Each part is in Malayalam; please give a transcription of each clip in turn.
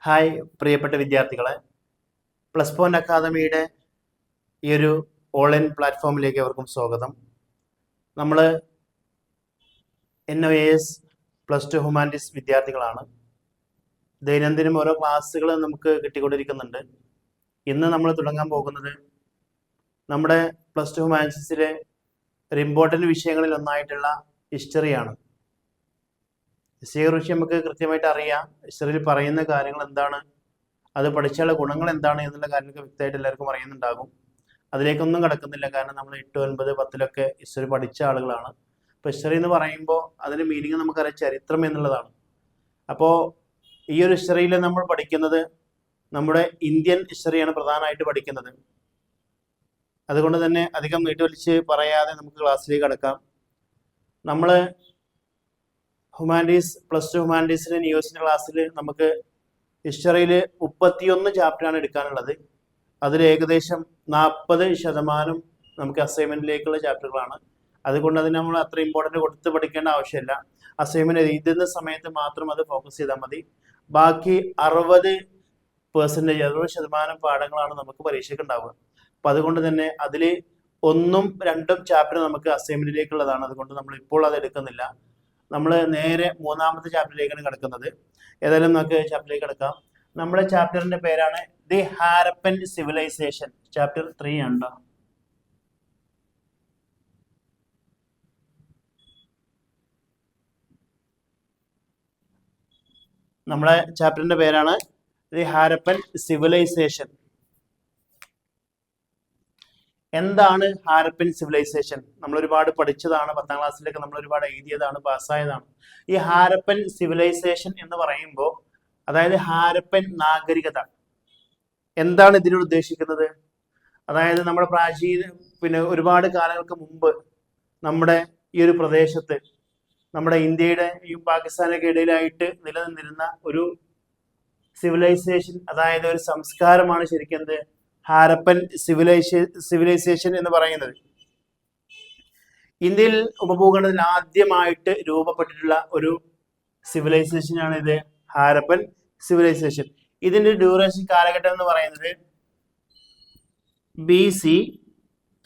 ഹായ് പ്രിയപ്പെട്ട വിദ്യാർത്ഥികളെ, പ്ലസ് പോയിന്റ് അക്കാദമിയുടെ ഈ ഒരു ഓൺലൈൻ പ്ലാറ്റ്ഫോമിലേക്ക് അവർക്കും സ്വാഗതം. നമ്മൾ NOAS +2 ഹ്യൂമാനിറ്റീസ് വിദ്യാർത്ഥികളാണ്. ദൈനംദിനം ഓരോ ക്ലാസ്സുകൾ നമുക്ക് കിട്ടിക്കൊണ്ടിരിക്കുന്നുണ്ട്. ഇന്ന് നമ്മൾ തുടങ്ങാൻ പോകുന്നത് നമ്മുടെ +2 ഹ്യൂമാനിറ്റീസിലെ ഒരു ഇമ്പോർട്ടൻ്റ് വിഷയങ്ങളിൽ ഒന്നായിട്ടുള്ള ഹിസ്റ്ററിയാണ്. ഹിസ്റ്ററിയെക്കുറിച്ച് നമുക്ക് കൃത്യമായിട്ട് അറിയാം. ഹിസ്റ്ററിയിൽ പറയുന്ന കാര്യങ്ങൾ എന്താണ്, അത് പഠിച്ചുള്ള ഗുണങ്ങൾ എന്താണ് എന്നുള്ള കാര്യങ്ങളൊക്കെ വ്യക്തമായിട്ട് എല്ലാവർക്കും അറിയുന്നുണ്ടാകും. അതിലേക്കൊന്നും കിടക്കുന്നില്ല, കാരണം നമ്മൾ 8, 9, 10 ഹിസ്റ്ററി പഠിച്ച ആളുകളാണ്. അപ്പോൾ ഹിസ്റ്ററി എന്ന് പറയുമ്പോൾ അതിൻ്റെ മീനിങ് നമുക്കറിയാം, ചരിത്രം എന്നുള്ളതാണ്. അപ്പോൾ ഈ ഒരു ഹിസ്റ്ററിയിൽ നമ്മൾ പഠിക്കുന്നത് നമ്മുടെ ഇന്ത്യൻ ഹിസ്റ്ററിയാണ് പ്രധാനമായിട്ട് പഠിക്കുന്നത്. അതുകൊണ്ട് തന്നെ അധികം നീട്ടിവലിച്ച് പറയാതെ നമുക്ക് ക്ലാസ്സിലേക്ക് കടക്കാം. നമ്മൾ ഹ്യൂമാനിറ്റീസ് +2 ഹ്യൂമാനിറ്റീസിൻ്റെ ന്യൂസിൻ്റെ ക്ലാസ്സിൽ നമുക്ക് ഹിസ്റ്ററിയിൽ 31 ചാപ്റ്ററാണ് എടുക്കാനുള്ളത്. അതിൽ ഏകദേശം 40% നമുക്ക് അസൈൻമെൻറ്റിലേക്കുള്ള ചാപ്റ്ററുകളാണ്. അതുകൊണ്ട് അതിന് നമ്മൾ അത്ര ഇമ്പോർട്ടൻ്റ് കൊടുത്ത് പഠിക്കേണ്ട ആവശ്യമില്ല. അസൈൻമെൻറ്റ് എഴുതുന്ന സമയത്ത് മാത്രം അത് ഫോക്കസ് ചെയ്താൽ മതി. ബാക്കി 60% പാഠങ്ങളാണ് നമുക്ക് പരീക്ഷയ്ക്ക് ഉണ്ടാവുക. അപ്പം അതുകൊണ്ട് തന്നെ അതിൽ 1ഉം 2ഉം ചാപ്റ്റർ നമുക്ക് അസൈൻമെൻറ്റിലേക്കുള്ളതാണ്. അതുകൊണ്ട് നമ്മൾ ഇപ്പോൾ അത് എടുക്കുന്നില്ല. നമ്മൾ നേരെ 3ാമത്തെ ചാപ്റ്ററിലേക്കാണ് കിടക്കുന്നത്. ഏതായാലും നമുക്ക് ചാപ്റ്ററിലേക്ക് കിടക്കാം. നമ്മുടെ ചാപ്റ്ററിന്റെ പേരാണ് ദി ഹാരപ്പൻ സിവിലൈസേഷൻ. ചാപ്റ്റർ 3 ആണ്. നമ്മുടെ ചാപ്റ്ററിന്റെ പേരാണ് ദി ഹാരപ്പൻ സിവിലൈസേഷൻ. എന്താണ് ഹാരപ്പൻ സിവിലൈസേഷൻ? നമ്മൾ ഒരുപാട് പഠിച്ചതാണ്, 10ാം ക്ലാസ്സിലൊക്കെ നമ്മൾ ഒരുപാട് എഴുതിയതാണ്, പാസ്സായതാണ്. ഈ ഹാരപ്പൻ സിവിലൈസേഷൻ എന്ന് പറയുമ്പോൾ, അതായത് ഹാരപ്പൻ നാഗരികത എന്താണ് ഇതിനോട് ഉദ്ദേശിക്കുന്നത്? അതായത് നമ്മുടെ ഒരുപാട് കാലങ്ങൾക്ക് മുമ്പ് നമ്മുടെ ഈ ഒരു പ്രദേശത്ത്, നമ്മുടെ ഇന്ത്യയുടെയും പാകിസ്ഥാനൊക്കെ ഇടയിലായിട്ട് നിലനിന്നിരുന്ന ഒരു സിവിലൈസേഷൻ, അതായത് ഒരു സംസ്കാരമാണ് ശരിക്കും ഹാരപ്പൻ സിവിലൈസേഷൻ എന്ന് പറയുന്നത്. ഇന്ത്യയിൽ ഉപഭൂഖണ്ഡത്തിൽ ആദ്യമായിട്ട് രൂപപ്പെട്ടിട്ടുള്ള ഒരു സിവിലൈസേഷനാണ് ഇത്, ഹാരപ്പൻ സിവിലൈസേഷൻ. ഇതിന്റെ ഡ്യൂറേഷൻ കാലഘട്ടം എന്ന് പറയുന്നത് BC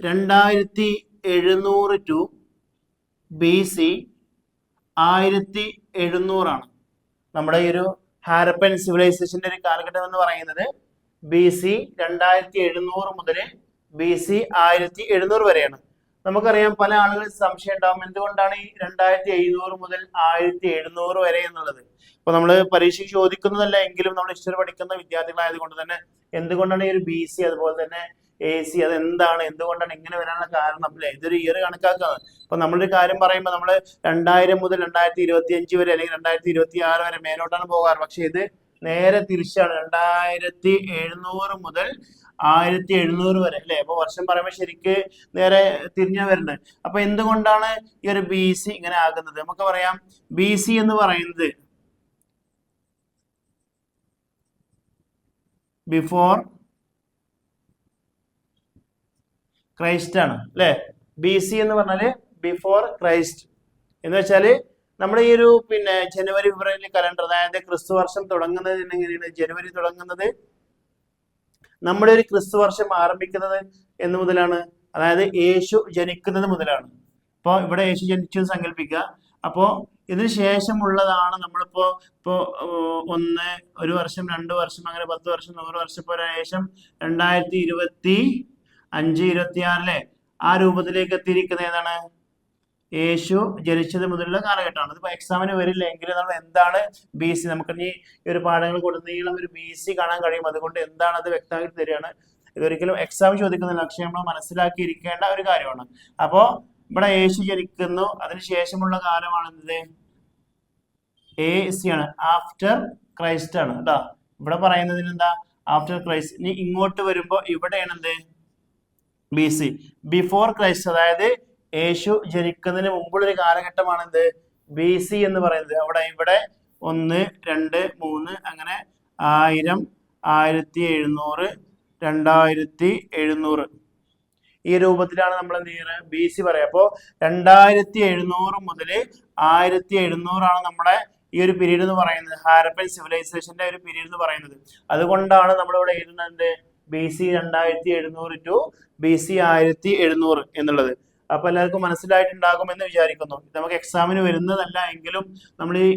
2700 ടു BC 1700 ആണ്. നമ്മുടെ ഈ ഒരു ഹാരപ്പൻ സിവിലൈസേഷന്റെ ഒരു കാലഘട്ടം എന്ന് പറയുന്നത് BC 2700 മുതൽ BC 1700 വരെയാണ്. നമുക്കറിയാം, പല ആളുകളും സംശയം ഉണ്ടാവും, എന്തുകൊണ്ടാണ് ഈ 2700 മുതൽ 1700 വരെ എന്നുള്ളത്. അപ്പൊ നമ്മൾ പരീക്ഷയ്ക്ക് ചോദിക്കുന്നതല്ല, എങ്കിലും നമ്മൾ ഹിസ്റ്ററി പഠിക്കുന്ന വിദ്യാർത്ഥികളായതുകൊണ്ട് തന്നെ എന്തുകൊണ്ടാണ് ഈ ഒരു BC അതുപോലെ തന്നെ AC അതെന്താണ്, എന്തുകൊണ്ടാണ് ഇങ്ങനെ വരാനുള്ള കാരണം, അല്ലേ ഇതൊരു ഇയർ കണക്കാക്കുകയാണ്. അപ്പൊ നമ്മളൊരു കാര്യം പറയുമ്പോൾ നമ്മൾ 2000 മുതൽ 2025 വരെ അല്ലെങ്കിൽ 2026 വരെ മേലോട്ടാണ് പോകാറ്. പക്ഷെ ഇത് നേരെ തിരിച്ചാണ്, 2700 മുതൽ 1700 വരെ, അല്ലെ? അപ്പൊ വർഷം പറയുമ്പോൾ ശരിക്ക് നേരെ തിരിഞ്ഞാ വരുന്നത്. അപ്പൊ എന്തുകൊണ്ടാണ് ഈ ഒരു BC ഇങ്ങനെ ആകുന്നത്? നമുക്ക് പറയാം, BC എന്ന് പറയുന്നത് ബിഫോർ ക്രൈസ്റ്റ് ആണ്, അല്ലെ? BC എന്ന് പറഞ്ഞാല് ബിഫോർ ക്രൈസ്റ്റ് എന്ന് വെച്ചാല് നമ്മുടെ ഈ ഒരു ജനുവരി ഫെബ്രുവരി കലണ്ടർ, അതായത് ക്രിസ്തു വർഷം തുടങ്ങുന്നത് എങ്ങനെയാണ്? ജനുവരി തുടങ്ങുന്നത് നമ്മുടെ ഒരു ക്രിസ്തു വർഷം ആരംഭിക്കുന്നത് എന്ന് മുതലാണ്, അതായത് യേശു ജനിക്കുന്നത് മുതലാണ്. അപ്പോൾ ഇവിടെ യേശു ജനിച്ചു സങ്കല്പിക്കുക. അപ്പോൾ ഇതിന് ശേഷമുള്ളതാണ് നമ്മളിപ്പോ 1 വർഷം 2 വർഷം അങ്ങനെ 10 വർഷം 100 വർഷം ഇപ്പോൾ ശേഷം 2025 26 ആ രൂപത്തിലേക്ക് എത്തിയിരിക്കുന്നത് ഏതാണ്? യേശു ജനിച്ചത് മുതലുള്ള കാലഘട്ടമാണ്. ഇതിപ്പോ എക്സാമിന് വരില്ല, എങ്കിലും നമ്മൾ എന്താണ് BC, നമുക്ക് ഈ ഒരു പാഠങ്ങൾ കൊടുത്തീളം ഒരു BC കാണാൻ കഴിയും. അതുകൊണ്ട് എന്താണ് അത് വ്യക്തമാക്കി തരികയാണ്. ഇതൊരിക്കലും എക്സാം ചോദിക്കുന്നില്ല, പക്ഷെ നമ്മൾ മനസ്സിലാക്കിയിരിക്കേണ്ട ഒരു കാര്യമാണ്. അപ്പോ ഇവിടെ യേശു ജനിക്കുന്നു, അതിനുശേഷമുള്ള കാലമാണ് എന്ത്? AC ആണ്, ആഫ്റ്റർ ക്രൈസ്റ്റ് ആണ് കേട്ടോ. ഇവിടെ പറയുന്നതിന് എന്താ? After Christ. ഇനി ഇങ്ങോട്ട് വരുമ്പോ ഇവിടെയാണ് എന്ത്? BC, ബിഫോർ ക്രൈസ്റ്റ്, അതായത് യേശു ജനിക്കുന്നതിന് മുമ്പുള്ളൊരു കാലഘട്ടമാണ് എന്ത്? BC എന്ന് പറയുന്നത്. ഇവിടെ 1, 2, 3 അങ്ങനെ 1000, 1700, 2700 ഈ രൂപത്തിലാണ് നമ്മൾ എന്ത് ചെയ്യുന്നത്? BC പറയാം. അപ്പോൾ 2700 മുതൽ 1700 ആണ് നമ്മുടെ ഈ ഒരു പീരീഡ് എന്ന് പറയുന്നത്, ഹാരപ്പൻ സിവിലൈസേഷന്റെ ഒരു പീരീഡ് എന്ന് പറയുന്നത്. അതുകൊണ്ടാണ് നമ്മളിവിടെ എഴുതുന്നത് BC 2700 ടു BC 1700 എന്നുള്ളത്. അപ്പൊ എല്ലാവർക്കും മനസ്സിലായിട്ടുണ്ടാകും എന്ന് വിചാരിക്കുന്നു. ഇത് നമുക്ക് എക്സാമിന് വരുന്നതല്ല എങ്കിലും നമ്മൾ ഈ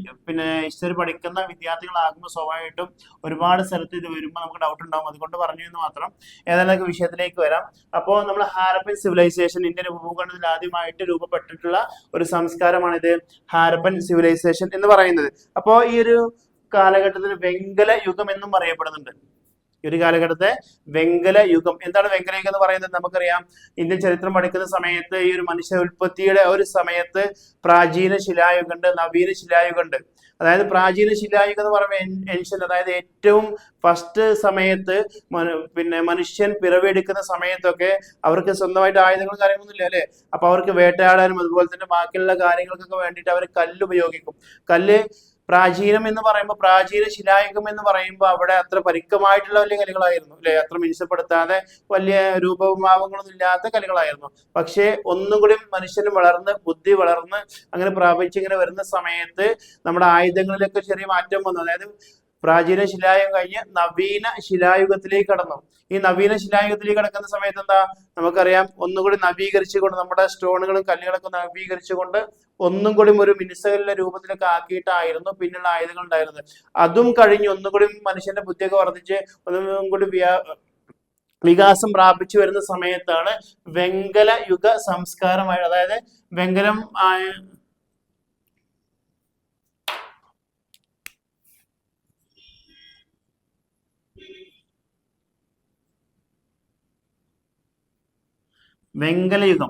ഹിസ്റ്ററി പഠിക്കുന്ന വിദ്യാർത്ഥികളാകുമ്പോൾ സ്വാഭാവികമായിട്ടും ഒരുപാട് സ്ഥലത്ത് ഇത് വരുമ്പോൾ നമുക്ക് ഡൗട്ട് ഉണ്ടാകും. അതുകൊണ്ട് പറഞ്ഞു എന്ന് മാത്രം. ഏതായാലും വിഷയത്തിലേക്ക് വരാം. അപ്പോൾ നമ്മൾ ഹാരപ്പൻ സിവിലൈസേഷൻ, ഇന്ത്യൻ ഉപഭൂഖണ്ഡത്തിൽ ആദ്യമായിട്ട് രൂപപ്പെട്ടിട്ടുള്ള ഒരു സംസ്കാരമാണ് ഇത് ഹാരപ്പൻ സിവിലൈസേഷൻ എന്ന് പറയുന്നത്. അപ്പോൾ ഈ ഒരു കാലഘട്ടത്തിൽ വെങ്കല യുഗം എന്നും അറിയപ്പെടുന്നുണ്ട്. ഈ ഒരു കാലഘട്ടത്തെ വെങ്കല യുഗം. എന്താണ് വെങ്കല യുഗം എന്ന് പറയുന്നത്? നമുക്കറിയാം, ഇന്ത്യൻ ചരിത്രം പഠിക്കുന്ന സമയത്ത് ഈ ഒരു മനുഷ്യ ഉൽപ്പത്തിയുടെ ഒരു സമയത്ത് പ്രാചീന ശിലായുഗമുണ്ട്, നവീന ശിലായുഗമുണ്ട്. അതായത് പ്രാചീന ശിലായുഗം എന്ന് പറയുമ്പോൾ ഏൻഷ്യന്റ്, അതായത് ഏറ്റവും ഫസ്റ്റ് സമയത്ത് മനുഷ്യൻ പിറവിയെടുക്കുന്ന സമയത്തൊക്കെ അവർക്ക് സ്വന്തമായിട്ട് ആയുധങ്ങളും കാര്യങ്ങളൊന്നും ഇല്ല അല്ലെ. അപ്പൊ അവർക്ക് വേട്ടയാടാനും അതുപോലെ തന്നെ ബാക്കിയുള്ള കാര്യങ്ങൾക്കൊക്കെ വേണ്ടിയിട്ട് അവർ കല്ല് ഉപയോഗിക്കും. കല്ല് പ്രാചീനം എന്ന് പറയുമ്പോൾ, പ്രാചീന ശിലായുഗം എന്ന് പറയുമ്പോൾ അവിടെ അത്ര പരിക്കമായിട്ടുള്ള വലിയ കല്ലുകളായിരുന്നു അല്ലെ, അത്ര മിനുസപ്പെടുത്താതെ വലിയ രൂപഭാവങ്ങളൊന്നും ഇല്ലാത്ത കല്ലുകളായിരുന്നു. പക്ഷെ ഒന്നും കൂടി മനുഷ്യന് വളർന്ന്, ബുദ്ധി വളർന്ന് അങ്ങനെ പ്രാപിച്ചിങ്ങനെ വരുന്ന സമയത്ത് നമ്മുടെ ആയുധങ്ങളിലൊക്കെ ചെറിയ മാറ്റം വന്നു. അതായത് പ്രാചീന ശിലായുഗം കഴിഞ്ഞ് നവീന ശിലായുഗത്തിലേക്ക് കടന്നു. ഈ നവീന ശിലായുഗത്തിലേക്ക് കടക്കുന്ന സമയത്ത് എന്താ നമുക്കറിയാം, ഒന്നുകൂടി നവീകരിച്ചുകൊണ്ട് നമ്മുടെ സ്റ്റോണുകളും കല്ലുകളൊക്കെ നവീകരിച്ചുകൊണ്ട് ഒന്നും കൂടി ഒരു മിനുസകലിന്റെ രൂപത്തിലൊക്കെ ആക്കിയിട്ടായിരുന്നു പിന്നുള്ള ആയുധങ്ങൾ ഉണ്ടായിരുന്നത്. അതും കഴിഞ്ഞ് ഒന്നുകൂടി മനുഷ്യന്റെ ബുദ്ധിയൊക്കെ വർദ്ധിച്ച് ഒന്നും കൂടി വികാസം പ്രാപിച്ചു വരുന്ന സമയത്താണ് വെങ്കല യുഗ സംസ്കാരമായി, അതായത് വെങ്കലം വെങ്കലയുഗം.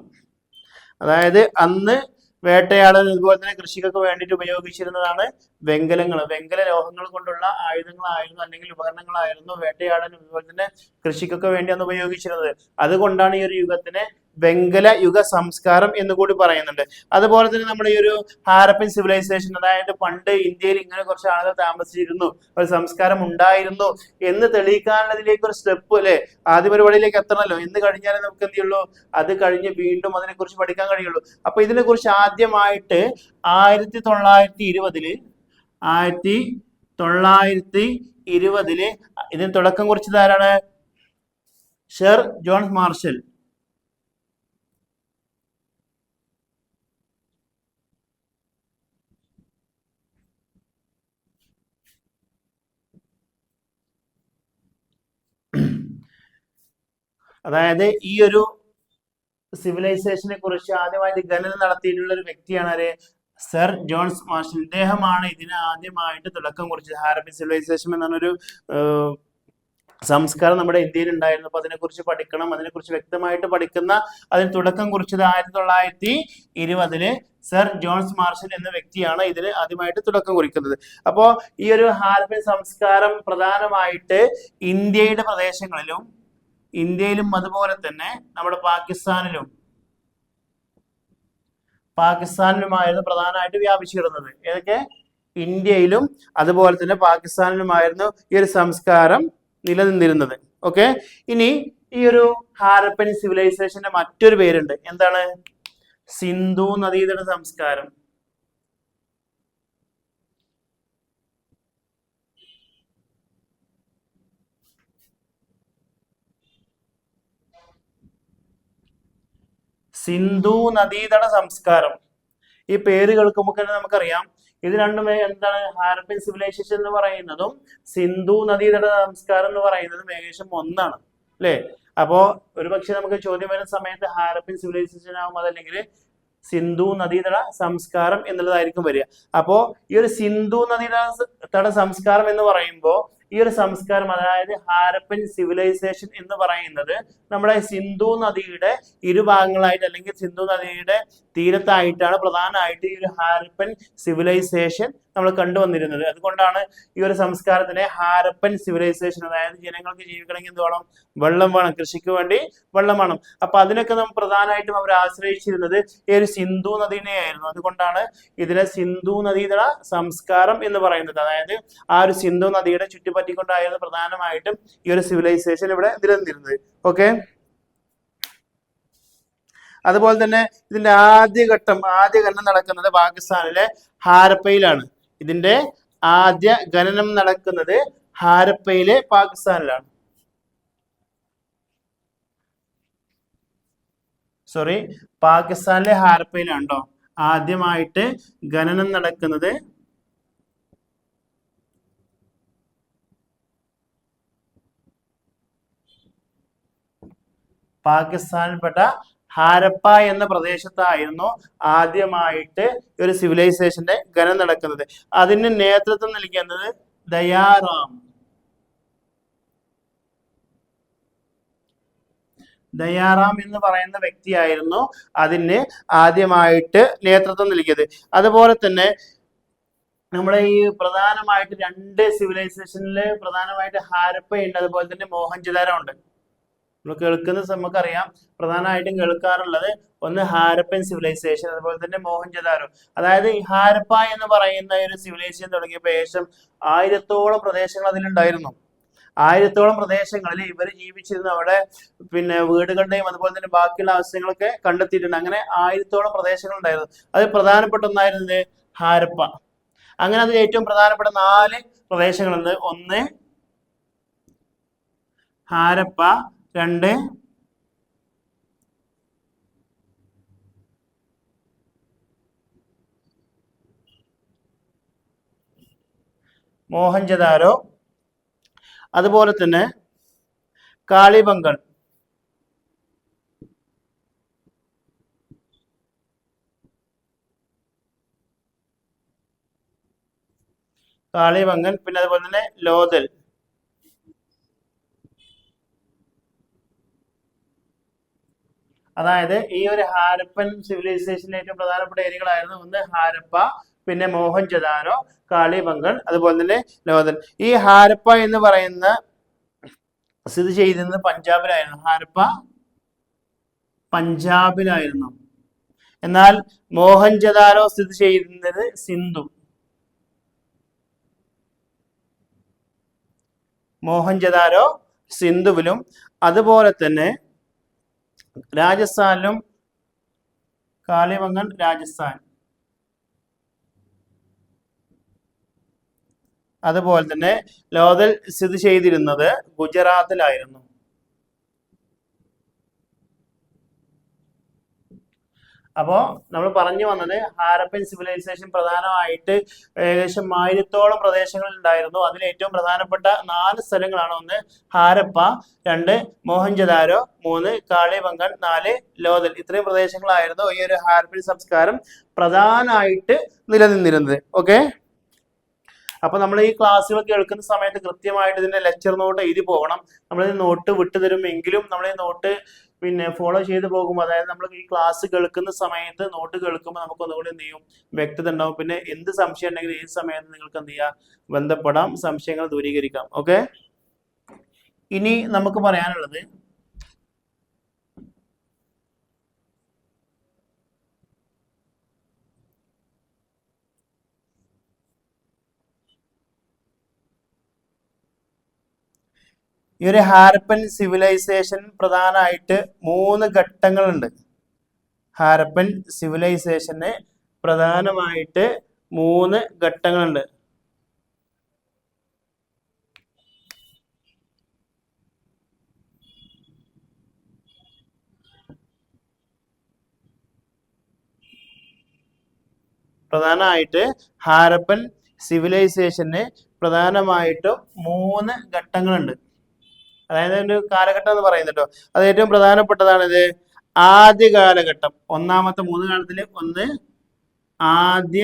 അതായത് അന്ന് വേട്ടയാടൽ അതുപോലെ തന്നെ കൃഷിക്കൊക്കെ വേണ്ടിയിട്ട് ഉപയോഗിച്ചിരുന്നതാണ് വെങ്കലങ്ങൾ. വെങ്കല ലോഹങ്ങൾ കൊണ്ടുള്ള ആയുധങ്ങളായിരുന്നു അല്ലെങ്കിൽ ഉപകരണങ്ങളായിരുന്നു വേട്ടയാടലും അതുപോലെ തന്നെ കൃഷിക്കൊക്കെ വേണ്ടി അന്ന് ഉപയോഗിച്ചിരുന്നത്. അതുകൊണ്ടാണ് ഈ ഒരു യുഗത്തിനെ വെങ്കല യുഗ സംസ്കാരം എന്ന് കൂടി പറയുന്നുണ്ട്. അതുപോലെ തന്നെ നമ്മുടെ ഈ ഒരു ഹാരപ്പൻ സിവിലൈസേഷൻ, അതായത് പണ്ട് ഇന്ത്യയിൽ ഇങ്ങനെ കുറച്ച് ആളുകൾ താമസിച്ചിരുന്നു, ഒരു സംസ്കാരം ഉണ്ടായിരുന്നു എന്ന് തെളിയിക്കാനുള്ളതിലേക്ക് ഒരു സ്റ്റെപ്പ് അല്ലെ, ആദ്യ പരിപാടിയിലേക്ക് എത്തണമല്ലോ. എന്ന് കഴിഞ്ഞാലേ നമുക്ക് എന്ത് ചെയ്യുള്ളൂ, അത് കഴിഞ്ഞ് വീണ്ടും അതിനെ കുറിച്ച് പഠിക്കാൻ കഴിയുള്ളൂ. അപ്പൊ ഇതിനെ കുറിച്ച് ആദ്യമായിട്ട് 1920 ഇതിന് തുടക്കം കുറിച്ചത് ആരാണ്? Sir John marshal. അതായത് ഈ ഒരു സിവിലൈസേഷനെ കുറിച്ച് ആദ്യമായിട്ട് ഗണന നടത്തിയിട്ടുള്ള ഒരു വ്യക്തിയാണ് ആര്? Sir John marshal. ഇദ്ദേഹമാണ് ഇതിന് ആദ്യമായിട്ട് തുടക്കം കുറിച്ചത്. ഹാരപ്പൻ സിവിലൈസേഷൻ എന്നൊരു സംസ്കാരം നമ്മുടെ ഇന്ത്യയിൽ ഉണ്ടായിരുന്നു. അപ്പൊ അതിനെക്കുറിച്ച് പഠിക്കണം, അതിനെക്കുറിച്ച് വ്യക്തമായിട്ട് പഠിക്കുന്ന, അതിന് തുടക്കം കുറിച്ചത് 1920 സർ ജോൺസ് മാർഷൽ എന്ന വ്യക്തിയാണ് ഇതിന് ആദ്യമായിട്ട് തുടക്കം കുറിക്കുന്നത്. അപ്പോ ഈ ഒരു ഹാരപ്പൻ സംസ്കാരം പ്രധാനമായിട്ട് ഇന്ത്യയുടെ പ്രദേശങ്ങളിലും അതുപോലെ തന്നെ നമ്മുടെ പാകിസ്ഥാനിലുമായിരുന്നു പ്രധാനമായിട്ട് വ്യാപിച്ചു കിടന്നത്. ഏതൊക്കെ? ഇന്ത്യയിലും അതുപോലെ തന്നെ പാകിസ്ഥാനിലുമായിരുന്നു ഈ ഒരു സംസ്കാരം നിലനിന്നിരുന്നത്. ഓക്കെ, ഇനി ഈ ഒരു ഹാരപ്പൻ സിവിലൈസേഷന്റെ മറ്റൊരു പേരുണ്ട്. എന്താണ്? സിന്ധു നദീതട സംസ്കാരം. സിന്ധു നദീതട സംസ്കാരം. ഈ പേര് കേൾക്കുമ്പോൾ തന്നെ നമുക്കറിയാം ഇത് രണ്ടും എന്താണ്? ഹാരപ്പൻ സിവിലൈസേഷൻ എന്ന് പറയുന്നതും സിന്ധു നദീതട സംസ്കാരം എന്ന് പറയുന്നതും ഏകദേശം ഒന്നാണ് അല്ലെ. അപ്പോ ഒരുപക്ഷെ നമുക്ക് ചോദ്യം വരുന്ന സമയത്ത് ഹാരപ്പൻ സിവിലൈസേഷൻ ആവും, അതല്ലെങ്കിൽ സിന്ധു നദീതട സംസ്കാരം എന്നുള്ളതായിരിക്കും വരിക. അപ്പോ ഈ ഒരു സിന്ധു നദീതട സംസ്കാരം എന്ന് പറയുമ്പോൾ ഈ ഒരു സംസ്കാരം, അതായത് ഹാരപ്പൻ സിവിലൈസേഷൻ എന്ന് പറയുന്നത് നമ്മുടെ സിന്ധു നദിയുടെ ഇരുഭാഗങ്ങളായിട്ട് അല്ലെങ്കിൽ സിന്ധു നദിയുടെ തീരത്തായിട്ടാണ് പ്രധാനമായിട്ട് ഈ ഒരു ഹാരപ്പൻ സിവിലൈസേഷൻ നമ്മൾ കണ്ടുവന്നിരുന്നത്. അതുകൊണ്ടാണ് ഈ ഒരു സംസ്കാരത്തിനെ ഹാരപ്പൻ സിവിലൈസേഷൻ, അതായത് ജനങ്ങൾക്ക് ജീവിക്കണമെങ്കിൽ എന്ത് വേണം? വെള്ളം വേണം, കൃഷിക്ക് വേണ്ടി വെള്ളം വേണം. അപ്പൊ അതിനൊക്കെ നമ്മൾ പ്രധാനമായിട്ടും അവർ ആശ്രയിച്ചിരുന്നത് ഈ ഒരു സിന്ധു നദീനെയായിരുന്നു. അതുകൊണ്ടാണ് ഇതിനെ സിന്ധു നദീതട സംസ്കാരം എന്ന് പറയുന്നത്. അതായത് ആ ഒരു സിന്ധു നദിയുടെ ചുറ്റിപ്പറ്റിക്കൊണ്ടായിരുന്നു പ്രധാനമായിട്ടും ഈ ഒരു സിവിലൈസേഷൻ ഇവിടെ നിലനിന്നിരുന്നത്. ഓക്കെ, അതുപോലെ തന്നെ ഇതിന്റെ ആദ്യ ഘട്ടം നടക്കുന്നത് പാകിസ്ഥാനിലെ ഹാരപ്പയിലാണ്. ഇതിന്റെ ആദ്യ ഖനനം നടക്കുന്നത് ഹാരപ്പയിലെ പാകിസ്ഥാനിലാണ്. പാകിസ്ഥാനിലെ ഹാരപ്പയിലാണോ ആദ്യമായിട്ട് ഖനനം നടക്കുന്നത്. പാകിസ്ഥാനിൽപ്പെട്ട ഹാരപ്പ എന്ന പ്രദേശത്തായിരുന്നു ആദ്യമായിട്ട് ഒരു സിവിലൈസേഷന്റെ ഖനനം നടക്കുന്നത്. അതിന് നേതൃത്വം നൽകിയത് ദയാറാം എന്ന് പറയുന്ന വ്യക്തിയായിരുന്നു അതിന് ആദ്യമായിട്ട് നേതൃത്വം നൽകിയത്. അതുപോലെ തന്നെ നമ്മളെ ഈ പ്രധാനമായിട്ട് രണ്ട് സിവിലൈസേഷനില് പ്രധാനമായിട്ട് ഹാരപ്പ ഉണ്ട്, അതുപോലെ തന്നെ മോഹൻജദാരോ ഉണ്ട്. നമ്മൾ കേൾക്കുന്ന നമുക്കറിയാം, പ്രധാനമായിട്ടും കേൾക്കാറുള്ളത് ഒന്ന് ഹാരപ്പൻ സിവിലൈസേഷൻ, അതുപോലെ തന്നെ മോഹൻജദാരോ. അതായത് ഈ ഹാരപ്പ എന്ന് പറയുന്ന ഒരു സിവിലൈസേഷൻ തുടങ്ങിയപ്പോൾ ഏകദേശം 1000-ഓളം പ്രദേശങ്ങൾ അതിലുണ്ടായിരുന്നു. 1000-ഓളം പ്രദേശങ്ങളിൽ ഇവർ ജീവിച്ചിരുന്ന അവിടെ പിന്നെ വീടുകളുടെയും അതുപോലെ തന്നെ ബാക്കിയുള്ള ആവശ്യങ്ങളൊക്കെ കണ്ടെത്തിയിട്ടുണ്ട്. അങ്ങനെ 1000-ഓളം പ്രദേശങ്ങൾ ഉണ്ടായിരുന്നു. അത് പ്രധാനപ്പെട്ട ഒന്നായിരുന്നത് ഹാരപ്പ. അങ്ങനെ അതിൽ ഏറ്റവും പ്രധാനപ്പെട്ട 4 പ്രദേശങ്ങളുണ്ട്. ഒന്ന് ഹാരപ്പ, 2 മോഹൻജദാരോ, അതുപോലെ തന്നെ കാളിബംഗൺ. പിന്നെ അതുപോലെ തന്നെ ലോഥൽ. അതായത് ഈ ഒരു ഹാരപ്പൻ സിവിലൈസേഷനിലെ ഏറ്റവും പ്രധാനപ്പെട്ട ഏരിയകളായിരുന്നു ഒന്ന് ഹാരപ്പ, പിന്നെ മോഹൻജദാരോ, കാളിബംഗൺ, അതുപോലെ തന്നെ ലോഥൽ. ഈ ഹാരപ്പ എന്ന് പറയുന്ന സ്ഥിതി ചെയ്തിരുന്നത് പഞ്ചാബിലായിരുന്നു. ഹാരപ്പ പഞ്ചാബിലായിരുന്നു. എന്നാൽ മോഹൻജദാരോ സ്ഥിതി ചെയ്യുന്നത് മോഹൻജദാരോ സിന്ധുവിലും, അതുപോലെ തന്നെ രാജസ്ഥാനിലും. കാളിബംഗൺ രാജസ്ഥാൻ, അതുപോലെ തന്നെ ലോഥൽ സ്ഥിതി ചെയ്തിരുന്നത് ഗുജറാത്തിലായിരുന്നു. അപ്പോ നമ്മൾ പറഞ്ഞു വന്നത് ഹാരപ്പൻ സിവിലൈസേഷൻ പ്രധാനമായിട്ട് ഏകദേശം 1000-ഓളം പ്രദേശങ്ങൾ ഉണ്ടായിരുന്നു. അതിൽ ഏറ്റവും പ്രധാനപ്പെട്ട 4 സ്ഥലങ്ങളാണ്. ഒന്ന് ഹാരപ്പ, 2 മോഹൻജദാരോ, 3 കാളിബംഗൺ, 4 ലോഥൽ. ഇത്രയും പ്രദേശങ്ങളായിരുന്നു ഈ ഒരു ഹാരപ്പൻ സംസ്കാരം പ്രധാനമായിട്ട് നിലനിന്നിരുന്നത്. ഓക്കെ, അപ്പൊ നമ്മൾ ഈ ക്ലാസ്സുകൾ കേൾക്കുന്ന സമയത്ത് കൃത്യമായിട്ട് ഇതിന്റെ ലെക്ചർ നോട്ട് എഴുതി പോകണം. നമ്മളിത് നോട്ട് വിട്ടുതരുമെങ്കിലും നമ്മൾ ഈ നോട്ട് പിന്നെ ഫോളോ ചെയ്ത് പോകുമ്പോൾ, അതായത് നമ്മൾ ഈ ക്ലാസ് കേൾക്കുന്ന സമയത്ത് നോട്ട് കേൾക്കുമ്പോൾ നമുക്ക് ഒന്നുകൂടി എന്ത് ചെയ്യും, വ്യക്തത ഉണ്ടാവും. പിന്നെ എന്ത് സംശയം ഉണ്ടെങ്കിലും ഏത് സമയത്ത് നിങ്ങൾക്ക് എന്ത് ചെയ്യാം, ബന്ധപ്പെടാം, സംശയങ്ങൾ ദൂരീകരിക്കാം. ഓക്കെ, ഇനി നമുക്ക് പറയാനുള്ളത് ഈ ഒരു ഹാരപ്പൻ സിവിലൈസേഷൻ പ്രധാനമായിട്ട് 3 ഘട്ടങ്ങളുണ്ട്. ഹാരപ്പൻ സിവിലൈസേഷന് പ്രധാനമായിട്ട് 3 ഘട്ടങ്ങളുണ്ട്. പ്രധാനമായിട്ട് ഹാരപ്പൻ സിവിലൈസേഷന് പ്രധാനമായിട്ടും 3 ഘട്ടങ്ങളുണ്ട്. അതായത് ഒരു കാലഘട്ടം എന്ന് പറയുന്നത് കേട്ടോ. അത് ഏറ്റവും പ്രധാനപ്പെട്ടതാണ് ഇത് ആദ്യ കാലഘട്ടം. ഒന്നാമത്തെ 3 കാലത്തില് ഒന്ന് ആദ്യ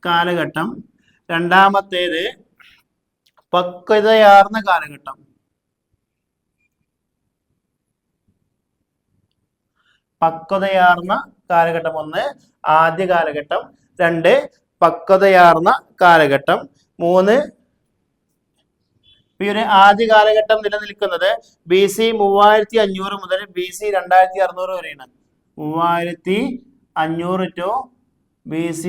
കാലഘട്ടം, രണ്ടാമത്തേത് പക്വതയാർന്ന കാലഘട്ടം, ഒന്ന് ആദ്യ കാലഘട്ടം, 2 പക്വതയാർന്ന കാലഘട്ടം, 3 ഈ ഒരു ആദ്യ കാലഘട്ടം നിലനിൽക്കുന്നത് BC 3500 മുതൽ BC 2600 വരെയാണ്. 3500 ടു BC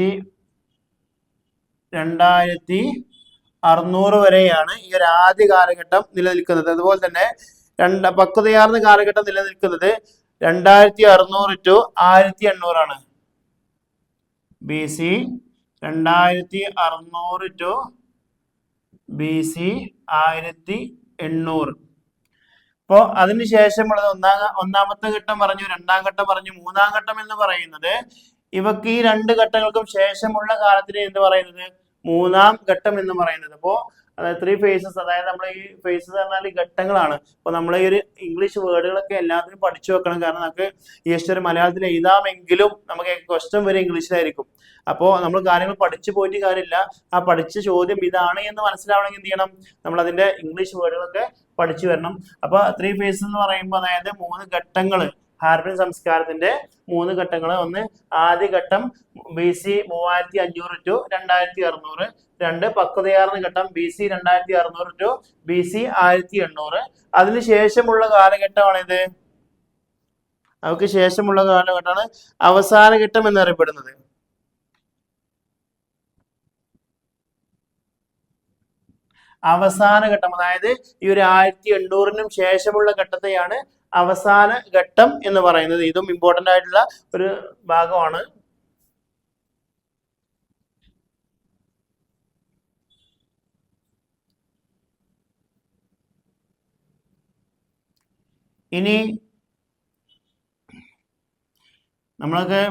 2600 വരെയാണ് ഈ ഒരു ആദ്യ കാലഘട്ടം നിലനിൽക്കുന്നത്. അതുപോലെ തന്നെ പക്വതയാർന്ന കാലഘട്ടം നിലനിൽക്കുന്നത് 2600 ടു 1800 ആണ്. BC 2600 to BC 1800. അപ്പോ അതിനുശേഷമുള്ളത് ഒന്നാമത്തെ ഘട്ടം പറഞ്ഞു, രണ്ടാം ഘട്ടം പറഞ്ഞു. മൂന്നാം ഘട്ടം എന്ന് പറയുന്നത് ഇവക്ക് ഈ രണ്ട് ഘട്ടങ്ങൾക്കും ശേഷമുള്ള കാലത്തിന് എന്ന് പറയുന്നത് മൂന്നാം ഘട്ടം എന്ന് പറയുന്നത്. അപ്പോ അതായത് 3 phases, അതായത് നമ്മൾ ഈ ഫേസസ് പറഞ്ഞാൽ ഘട്ടങ്ങളാണ്. അപ്പൊ നമ്മൾ ഈ ഒരു ഇംഗ്ലീഷ് വേർഡുകളൊക്കെ എല്ലാത്തിനും പഠിച്ചു വെക്കണം. കാരണം നമുക്ക് ജസ്റ്റ് ഒരു മലയാളത്തിൽ എഴുതാമെങ്കിലും നമുക്ക് ക്വസ്റ്റ്യൻ വരെ ഇംഗ്ലീഷിലായിരിക്കും. അപ്പോൾ നമ്മൾ കാര്യങ്ങൾ പഠിച്ചു പോയിട്ട് കാര്യമില്ല. ആ പഠിച്ച ചോദ്യം ഇതാണ് എന്ന് മനസ്സിലാവണമെങ്കിൽ എന്ത് ചെയ്യണം? നമ്മൾ അതിന്റെ ഇംഗ്ലീഷ് വേർഡുകളൊക്കെ പഠിച്ചു വരണം. അപ്പൊ 3 phases എന്ന് പറയുമ്പോൾ അതായത് 3 ഘട്ടങ്ങൾ, ഹാരപ്പൻ സംസ്കാരത്തിന്റെ 3 ഘട്ടങ്ങൾ. ഒന്ന് ആദ്യ ഘട്ടം BC 3500 ടു 2600. 2 പക്വതയാർന്ന ഘട്ടം BC 2600 ടു BC 1800. അതിനുശേഷമുള്ള കാലഘട്ടമാണിത്. അവർക്ക് ശേഷമുള്ള കാലഘട്ടമാണ് അവസാന ഘട്ടം എന്നറിയപ്പെടുന്നത്. അവസാന ഘട്ടം, അതായത് ഈ ഒരു 1800-നും ശേഷമുള്ള ഘട്ടത്തെയാണ് അവസാന ഘട്ടം എന്ന് പറയുന്നത്. ഇതും ഇമ്പോർട്ടന്റ് ആയിട്ടുള്ള ഒരു ഭാഗമാണ്. ഇനി നമ്മളൊക്കെ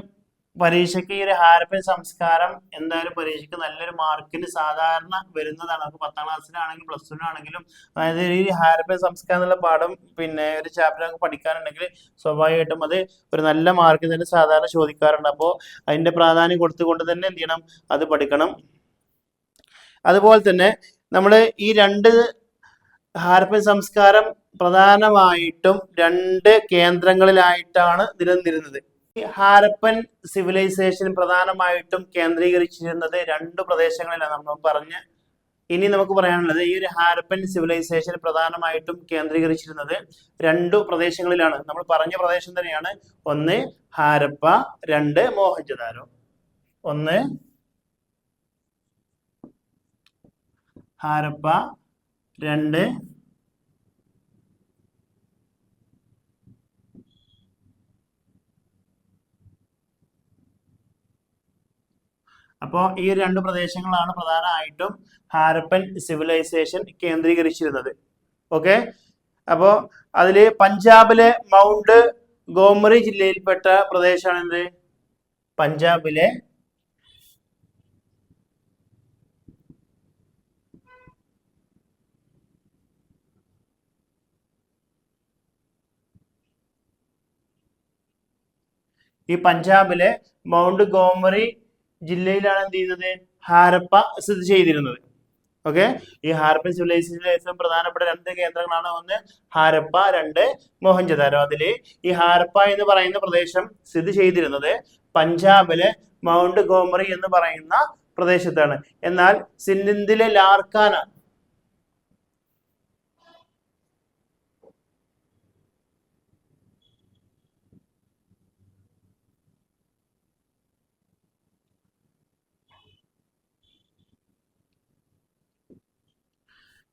പരീക്ഷയ്ക്ക് ഈ ഒരു ഹാരപ്പൻ സംസ്കാരം എന്തായാലും പരീക്ഷയ്ക്ക് നല്ലൊരു മാർക്കിന് സാധാരണ വരുന്നതാണ്. നമുക്ക് 10ാം ക്ലാസ്സിലാണെങ്കിലും പ്ലസ് ടുവിനാണെങ്കിലും, അതായത് ഈ ഹാരപ്പൻ സംസ്കാരം എന്നുള്ള പാഠം പിന്നെ ഒരു ചാപ്റ്റർ നമുക്ക് പഠിക്കാനുണ്ടെങ്കിൽ സ്വാഭാവികമായിട്ടും അത് ഒരു നല്ല മാർക്കിന് തന്നെ സാധാരണ ചോദിക്കാറുണ്ട്. അപ്പോൾ അതിന്റെ പ്രാധാന്യം കൊടുത്തുകൊണ്ട് തന്നെ എന്ത് ചെയ്യണം? അത് പഠിക്കണം. അതുപോലെ തന്നെ നമ്മൾ ഈ രണ്ട് ഹാരപ്പൻ സംസ്കാരം പ്രധാനമായിട്ടും 2 കേന്ദ്രങ്ങളിലായിട്ടാണ് നിലനിന്നിരുന്നത്. ഹാരപ്പൻ സിവിലൈസേഷൻ പ്രധാനമായിട്ടും കേന്ദ്രീകരിച്ചിരുന്നത് 2 പ്രദേശങ്ങളിലാണ് നമ്മൾ പറഞ്ഞ. ഇനി നമുക്ക് പറയാനുള്ളത് ഈ ഒരു ഹാരപ്പൻ സിവിലൈസേഷൻ പ്രധാനമായിട്ടും കേന്ദ്രീകരിച്ചിരുന്നത് 2 പ്രദേശങ്ങളിലാണ്. നമ്മൾ പറഞ്ഞ പ്രദേശം തന്നെയാണ്. ഒന്ന് ഹാരപ്പ, 2 മോഹൻജദാരോ. ഒന്ന് ഹാരപ്പ, 2 അപ്പോൾ ഈ 2 പ്രദേശങ്ങളാണ് പ്രധാനമായിട്ടും ഹാരപ്പൻ സിവിലൈസേഷൻ കേന്ദ്രീകരിച്ചിരുന്നത്. ഓക്കെ, അപ്പോൾ അതില് പഞ്ചാബിലെ മൗണ്ട് ഗോമറി ജില്ലയിൽപ്പെട്ട പ്രദേശമാണ് എന്ത്? പഞ്ചാബിലെ പഞ്ചാബിലെ മൗണ്ട് ഗോമറി ജില്ലയിലാണ് എന്ത് ചെയ്യുന്നത്? ഹാരപ്പ സ്ഥിതി ചെയ്തിരുന്നത്. ഓക്കെ, ഈ ഹാരപ്പൻ സിവിലൈസേഷനിലെ ഏറ്റവും പ്രധാനപ്പെട്ട 2 കേന്ദ്രങ്ങളാണ്. ഒന്ന് ഹാരപ്പ, 2 മോഹൻജദാരോ. അതില് ഈ ഹാരപ്പ എന്ന് പറയുന്ന പ്രദേശം സ്ഥിതി ചെയ്തിരുന്നത് പഞ്ചാബിലെ മൗണ്ട് ഗോമറി എന്ന് പറയുന്ന പ്രദേശത്താണ്. എന്നാൽ സിന്ധിലെ ലാർക്കാന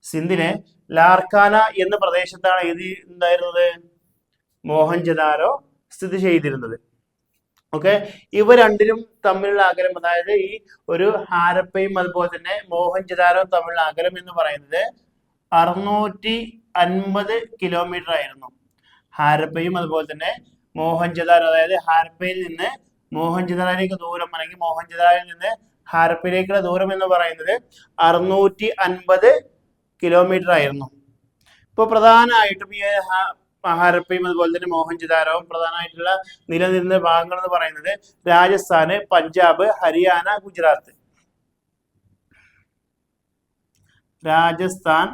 സിന്ധിലെ ലാർക്കാന എന്ന പ്രദേശത്താണ് ഇത് ഉണ്ടായിരുന്നത്? മോഹൻജദാരോ സ്ഥിതി ചെയ്തിരുന്നത്. ഓക്കെ, ഇവ രണ്ടിനും തമ്മിലുള്ള അകലം, അതായത് ഈ ഒരു ഹാരപ്പയും അതുപോലെ തന്നെ മോഹൻജദാരോയും തമ്മിലുള്ള അകലം എന്ന് പറയുന്നത് 650 കിലോമീറ്റർ ആയിരുന്നു. ഹാരപ്പയും അതുപോലെ തന്നെ മോഹൻജദാരോ, അതായത് ഹാരപ്പയിൽ നിന്ന് മോഹൻജദാരോയിലേക്ക് ദൂരം, അല്ലെങ്കിൽ മോഹൻജദാരോയിൽ നിന്ന് ഹാരപ്പയിലേക്കുള്ള ദൂരം എന്ന് പറയുന്നത് 650 കിലോമീറ്റർ ആയിരുന്നു. ഇപ്പൊ പ്രധാനമായിട്ടും ഈ ഹാരപ്പയും അതുപോലെ തന്നെ മോഹൻജദാരോവും പ്രധാനമായിട്ടുള്ള നിലനിന്ന ഭാഗങ്ങൾ എന്ന് പറയുന്നത് രാജസ്ഥാന്, പഞ്ചാബ്, ഹരിയാന, ഗുജറാത്ത്. രാജസ്ഥാൻ,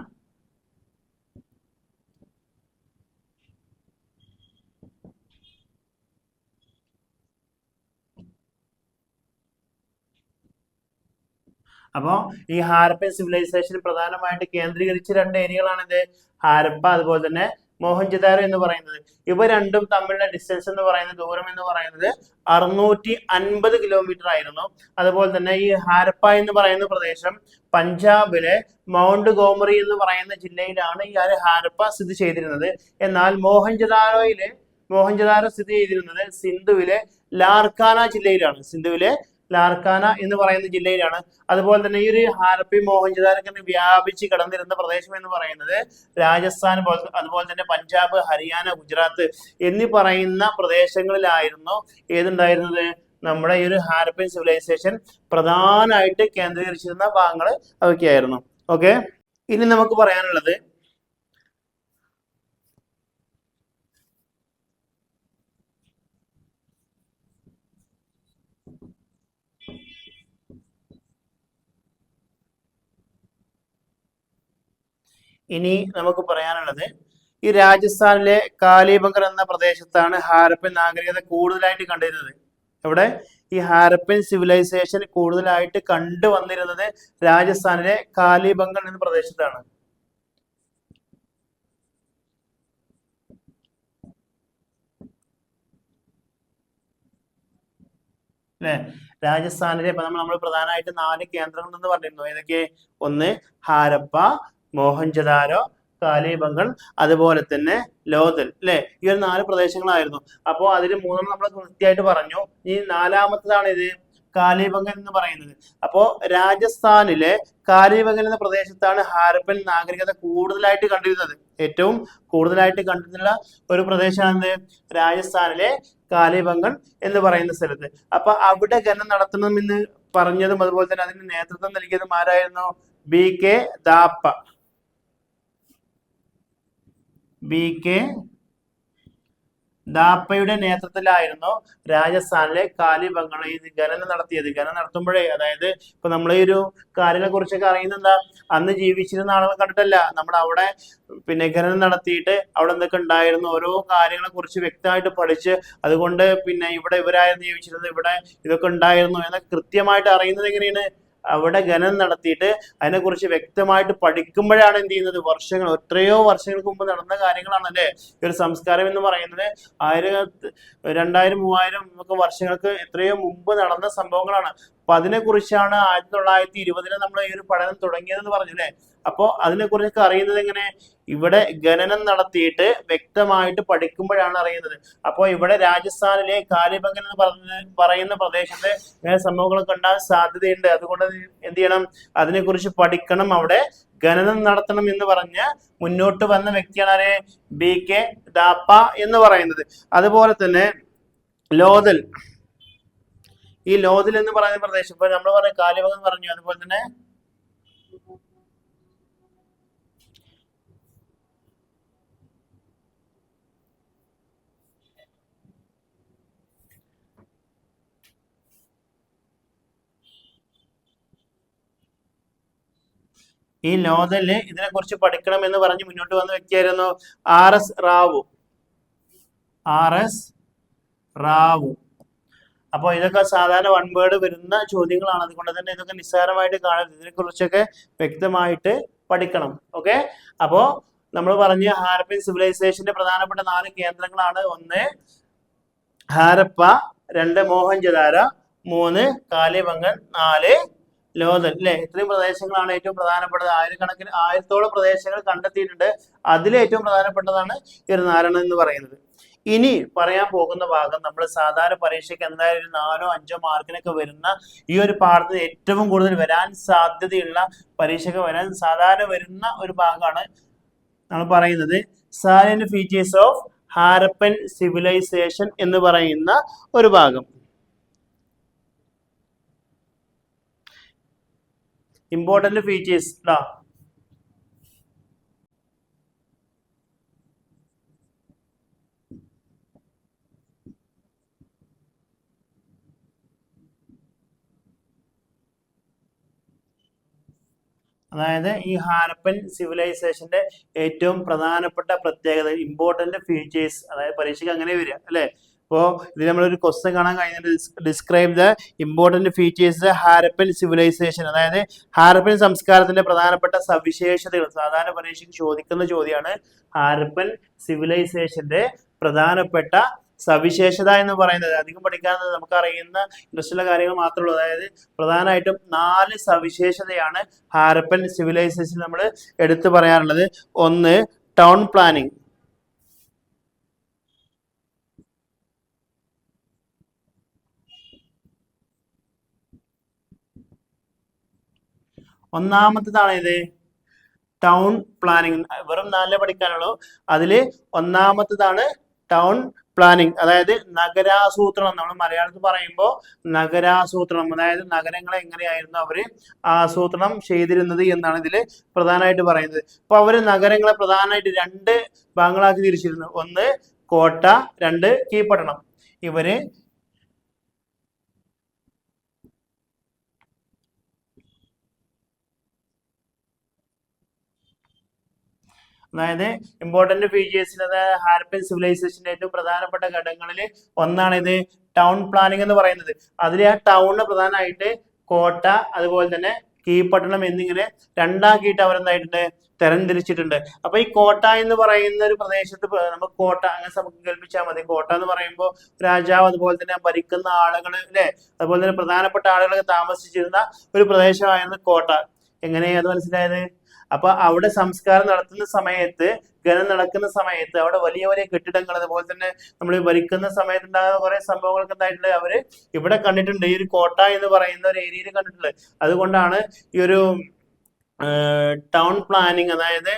അപ്പോൾ ഈ ഹാരപ്പൻ സിവിലൈസേഷൻ പ്രധാനമായിട്ട് കേന്ദ്രീകരിച്ച 2 ഏരിയകളാണിത്. ഹാരപ്പ അതുപോലെ തന്നെ മോഹൻജദാരോ എന്ന് പറയുന്നത്. ഇവ രണ്ടും തമ്മിലുള്ള ഡിസ്റ്റൻസ് എന്ന് പറയുന്നത്, ദൂരം എന്ന് പറയുന്നത് 650 കിലോമീറ്റർ ആയിരുന്നു. അതുപോലെ തന്നെ ഈ ഹാരപ്പ എന്ന് പറയുന്ന പ്രദേശം പഞ്ചാബിലെ മൗണ്ട് ഗോമറി എന്ന് പറയുന്ന ജില്ലയിലാണ് ഈ ഹാരപ്പ സ്ഥിതി ചെയ്തിരുന്നത്. എന്നാൽ മോഹൻജദാരോ സ്ഥിതി ചെയ്തിരുന്നത് സിന്ധുവിലെ ലാർക്കാന ജില്ലയിലാണ്. സിന്ധുവിലെ ലാർക്കാന എന്ന് പറയുന്ന ജില്ലയിലാണ്. അതുപോലെ തന്നെ ഈ ഒരു ഹാരപ്പി മോഹൻജദാരോ വ്യാപിച്ച് കിടന്നിരുന്ന പ്രദേശം എന്ന് പറയുന്നത് രാജസ്ഥാൻ, അതുപോലെ തന്നെ പഞ്ചാബ്, ഹരിയാന, ഗുജറാത്ത് എന്നീ പറയുന്ന പ്രദേശങ്ങളിലായിരുന്നു ഏതുണ്ടായിരുന്നത്, നമ്മുടെ ഈ ഒരു ഹാരപ്പൻ സിവിലൈസേഷൻ പ്രധാനമായിട്ട് കേന്ദ്രീകരിച്ചിരുന്ന ഭാഗങ്ങൾ അതൊക്കെയായിരുന്നു. ഓക്കെ, ഇനി നമുക്ക് പറയാനുള്ളത് ഈ രാജസ്ഥാനിലെ കാലിബംഗർ എന്ന പ്രദേശത്താണ് ഹാരപ്പൻ നാഗരികത കൂടുതലായിട്ട് കണ്ടിരുന്നത്. ഇവിടെ ഈ ഹാരപ്പൻ സിവിലൈസേഷൻ കൂടുതലായിട്ട് കണ്ടുവന്നിരുന്നത് രാജസ്ഥാനിലെ കാലിബംഗർ എന്ന പ്രദേശത്താണ്. അല്ലെ, രാജസ്ഥാനിലെ ഇപ്പൊ നമ്മൾ പ്രധാനമായിട്ട് 4 കേന്ദ്രങ്ങൾ എന്ന് പറഞ്ഞിരുന്നു. ഏതൊക്കെ? ഒന്ന് ഹാരപ്പ, മോഹൻജദാരോ, കാലിബംഗൻ, അതുപോലെ തന്നെ ലോഥൽ. അല്ലെ, ഈ ഒരു 4 പ്രദേശങ്ങളായിരുന്നു. അപ്പോൾ അതിൽ 3 നമ്മൾ കൃത്യമായിട്ട് പറഞ്ഞു. ഈ 4മത്തതാണ് ഇത് കാലിബംഗൻ എന്ന് പറയുന്നത്. അപ്പോ രാജസ്ഥാനിലെ കാലിബംഗൻ എന്ന പ്രദേശത്താണ് ഹാരപ്പൻ നാഗരികത കൂടുതലായിട്ട് കണ്ടിരുന്നത്. ഏറ്റവും കൂടുതലായിട്ട് കണ്ടിരുന്ന ഒരു പ്രദേശമാണ് രാജസ്ഥാനിലെ കാലിബംഗൻ എന്ന് പറയുന്ന സ്ഥലത്ത്. അപ്പൊ അവിടെ ഖനനം നടത്തണമെന്ന് പറഞ്ഞതും അതുപോലെ തന്നെ അതിന് നേതൃത്വം നൽകിയതും ആരായിരുന്നു? BK ദാപ്പ. BK ദാപ്പയുടെ നേതൃത്വത്തിലായിരുന്നു രാജസ്ഥാനിലെ കാലിബംഗനിൽ ഈ ഖനനം നടത്തിയത്. ഖനനം നടത്തുമ്പോഴേ, അതായത് ഇപ്പൊ നമ്മളെ ഒരു കാര്യങ്ങളെ കുറിച്ചൊക്കെ അറിയുന്ന എന്താ, അന്ന് ജീവിച്ചിരുന്ന ആളുകളെ കണ്ടിട്ടല്ല, നമ്മൾ അവിടെ പിന്നെ ഖനനം നടത്തിയിട്ട് അവിടെ എന്തൊക്കെ ഉണ്ടായിരുന്നു, ഓരോ കാര്യങ്ങളെ കുറിച്ച് വ്യക്തമായിട്ട് പഠിച്ച്, അതുകൊണ്ട് പിന്നെ ഇവിടെ ഇവരായിരുന്നു ജീവിച്ചിരുന്നത്, ഇവിടെ ഇതൊക്കെ ഉണ്ടായിരുന്നു എന്നൊക്കെ കൃത്യമായിട്ട് അറിയുന്നത് എങ്ങനെയാണ്? അവിടെ ഖനനം നടത്തിയിട്ട് അതിനെക്കുറിച്ച് വ്യക്തമായിട്ട് പഠിക്കുമ്പോഴാണ് എന്ത് ചെയ്യുന്നത്, വർഷങ്ങൾ, എത്രയോ വർഷങ്ങൾക്ക് മുമ്പ് നടന്ന കാര്യങ്ങളാണ് അല്ലേ ഈ ഒരു സംസ്കാരം എന്ന് പറയുന്നത്. 1000, 2000, 3000 ഒക്കെ വർഷങ്ങൾക്ക് എത്രയോ മുമ്പ് നടന്ന സംഭവങ്ങളാണ്. അപ്പൊ അതിനെക്കുറിച്ചാണ് 1920 നമ്മൾ ഈ ഒരു പഠനം തുടങ്ങിയതെന്ന് പറഞ്ഞല്ലേ. അപ്പോ അതിനെക്കുറിച്ചൊക്കെ അറിയുന്നത് എങ്ങനെ? ഇവിടെ ഖനനം നടത്തിയിട്ട് വ്യക്തമായിട്ട് പഠിക്കുമ്പോഴാണ് അറിയുന്നത്. അപ്പോൾ ഇവിടെ രാജസ്ഥാനിലെ കാലിബംഗൻ എന്ന് പറയുന്ന പ്രദേശത്ത് ഇങ്ങനെ സംഭവങ്ങളൊക്കെ ഉണ്ടാകാൻ സാധ്യതയുണ്ട്. അതുകൊണ്ട് എന്ത് ചെയ്യണം? അതിനെക്കുറിച്ച് പഠിക്കണം, അവിടെ ഖനനം നടത്തണം എന്ന് പറഞ്ഞ് മുന്നോട്ട് വന്ന വ്യക്തിയാണ് BK ദാപ്പ എന്ന് പറയുന്നത്. അതുപോലെ തന്നെ ലോഥൽ, ഈ ലോഥൽ എന്ന് പറയുന്ന പ്രദേശം, ഇപ്പൊ നമ്മൾ പറഞ്ഞ കാലിബംഗൻ പറഞ്ഞു, അതുപോലെ തന്നെ ഈ ലോഥല് ഇതിനെ കുറിച്ച് പഠിക്കണം എന്ന് പറഞ്ഞ് മുന്നോട്ട് വന്ന വ്യക്തിയായിരുന്നു RS റാവു. RS റാവു. അപ്പോൾ ഇതൊക്കെ സാധാരണ വൺ വേർഡ് വരുന്ന ചോദ്യങ്ങളാണ്. അതുകൊണ്ട് തന്നെ ഇതൊക്കെ നിസ്സാരമായിട്ട് കാണരുത്, ഇതിനെ കുറിച്ചൊക്കെ വ്യക്തമായിട്ട് പഠിക്കണം. ഓക്കെ, അപ്പോ നമ്മൾ പറഞ്ഞ ഹാരപ്പൻ സിവിലൈസേഷന്റെ പ്രധാനപ്പെട്ട 4 കേന്ദ്രങ്ങളാണ്. 1 ഹാരപ്പ, 2 മോഹൻജദാരോ, 3 കാലിബംഗൻ, 4 ലോഥൽ. അല്ലെ, ഇത്രയും പ്രദേശങ്ങളാണ് ഏറ്റവും പ്രധാനപ്പെട്ടത്. 1000-ഓളം പ്രദേശങ്ങൾ കണ്ടെത്തിയിട്ടുണ്ട്. അതിൽ ഏറ്റവും പ്രധാനപ്പെട്ടതാണ് ഈ ഒരു 4 എന്ന് പറയുന്നത്. ഇനി പറയാൻ പോകുന്ന ഭാഗം നമ്മൾ സാധാരണ പരീക്ഷയ്ക്ക് എന്തായാലും 4 or 5 മാർക്കിനൊക്കെ വരുന്ന ഈ ഒരു പാഠത്തിൽ ഏറ്റവും കൂടുതൽ വരാൻ സാധ്യതയുള്ള, പരീക്ഷയ്ക്ക് വരാൻ സാധാരണ വരുന്ന ഒരു ഭാഗമാണ് നമ്മൾ പറയുന്നത് സാലന്റ് ഫീച്ചേഴ്സ് ഓഫ് ഹാരപ്പൻ സിവിലൈസേഷൻ എന്ന് പറയുന്ന ഒരു ഭാഗം. ഇമ്പോർട്ടന്റ് ഫീച്ചേഴ്സ് ടാ. അതായത് ഈ ഹാരപ്പൻ സിവിലൈസേഷന്റെ ഏറ്റവും പ്രധാനപ്പെട്ട പ്രത്യേകത, ഇമ്പോർട്ടന്റ് ഫീച്ചേഴ്സ്, അതായത് പരീക്ഷയ്ക്ക് അങ്ങനെ വരിക അല്ലെ. അപ്പോൾ ഇതിൽ നമ്മളൊരു ക്വസ്റ്റ്യൻ കാണാൻ കഴിയുന്നത് describe the important features Harappan civilization. അതായത് ഹാരപ്പൻ സംസ്കാരത്തിന്റെ പ്രധാനപ്പെട്ട സവിശേഷതകൾ. സാധാരണ പരീക്ഷയ്ക്ക് ചോദിക്കുന്ന ചോദ്യമാണ് ഹാരപ്പൻ സിവിലൈസേഷന്റെ പ്രധാനപ്പെട്ട സവിശേഷത എന്ന് പറയുന്നത്. അധികം പഠിക്കാതെ നമുക്ക് അറിയുന്ന ഇൻട്രസ്റ്റുള്ള കാര്യങ്ങൾ മാത്രമേ ഉള്ളൂ. അതായത് പ്രധാനമായിട്ടും 4 സവിശേഷതയാണ് ഹാരപ്പൻ സിവിലൈസേഷൻ നമ്മൾ എടുത്തു പറയാനുള്ളത്. 1 ടൗൺ പ്ലാനിങ്. ഒന്നാമത്തേതാണ് ഇത് ടൗൺ പ്ലാനിങ്. വെറും 4 പഠിക്കാനുള്ളൂ. അതില് ഒന്നാമത്തേതാണ് ടൗൺ പ്ലാനിങ്, അതായത് നഗരാസൂത്രണം. നമ്മൾ മലയാളത്തിൽ പറയുമ്പോൾ നഗരാസൂത്രണം, അതായത് നഗരങ്ങളെ എങ്ങനെയായിരുന്നു അവര് ആസൂത്രണം ചെയ്തിരുന്നത് എന്നാണ് ഇതിൽ പ്രധാനമായിട്ട് പറയുന്നത്. അപ്പൊ അവര് നഗരങ്ങളെ പ്രധാനമായിട്ട് 2 ഭാഗങ്ങളാക്കി തിരിച്ചിരുന്നു. ഒന്ന് കോട്ട, 2 കീഴ്പട്ടണം. ഇവര് അതായത് ഇമ്പോർട്ടന്റ് ഫീച്ചേഴ്സിൽ, അതായത് ഹാരപ്പൻ സിവിലൈസേഷന്റെ ഏറ്റവും പ്രധാനപ്പെട്ട ഘടകങ്ങളിൽ ഒന്നാണ് ഇത് ടൗൺ പ്ലാനിംഗ് എന്ന് പറയുന്നത്. അതിൽ ആ ടൗണിന് പ്രധാനമായിട്ട് കോട്ട അതുപോലെ തന്നെ കീഴ്പട്ടണം എന്നിങ്ങനെ 2ആക്കിയിട്ട് അവരെന്തായിട്ടുണ്ട് തരംതിരിച്ചിട്ടുണ്ട്. അപ്പൊ ഈ കോട്ട എന്ന് പറയുന്ന ഒരു പ്രദേശത്ത് നമുക്ക് കോട്ട അങ്ങനെ സങ്കല്പിച്ചാൽ മതി. കോട്ട എന്ന് പറയുമ്പോൾ രാജാവ് അതുപോലെ തന്നെ ഭരിക്കുന്ന ആളുകൾ അല്ലെ, അതുപോലെ തന്നെ പ്രധാനപ്പെട്ട ആളുകളൊക്കെ താമസിച്ചിരുന്ന ഒരു പ്രദേശമായിരുന്നു കോട്ട. എങ്ങനെയാ അത് മനസ്സിലായത്? അപ്പൊ അവിടെ സംസ്കാരം നടത്തുന്ന സമയത്ത്, ഖനനം നടക്കുന്ന സമയത്ത് അവിടെ വലിയ വലിയ കെട്ടിടങ്ങൾ, അതുപോലെ തന്നെ നമ്മൾ ഭരിക്കുന്ന സമയത്ത് ഉണ്ടാകുന്ന കുറെ സംഭവങ്ങളൊക്കെ എന്തായിട്ടുണ്ട് അവര് ഇവിടെ കണ്ടിട്ടുണ്ട്. ഈ ഒരു കോട്ട എന്ന് പറയുന്ന ഒരു ഏരിയയിൽ കണ്ടിട്ടുണ്ട്. അതുകൊണ്ടാണ് ഈ ഒരു ടൗൺ പ്ലാനിങ്, അതായത്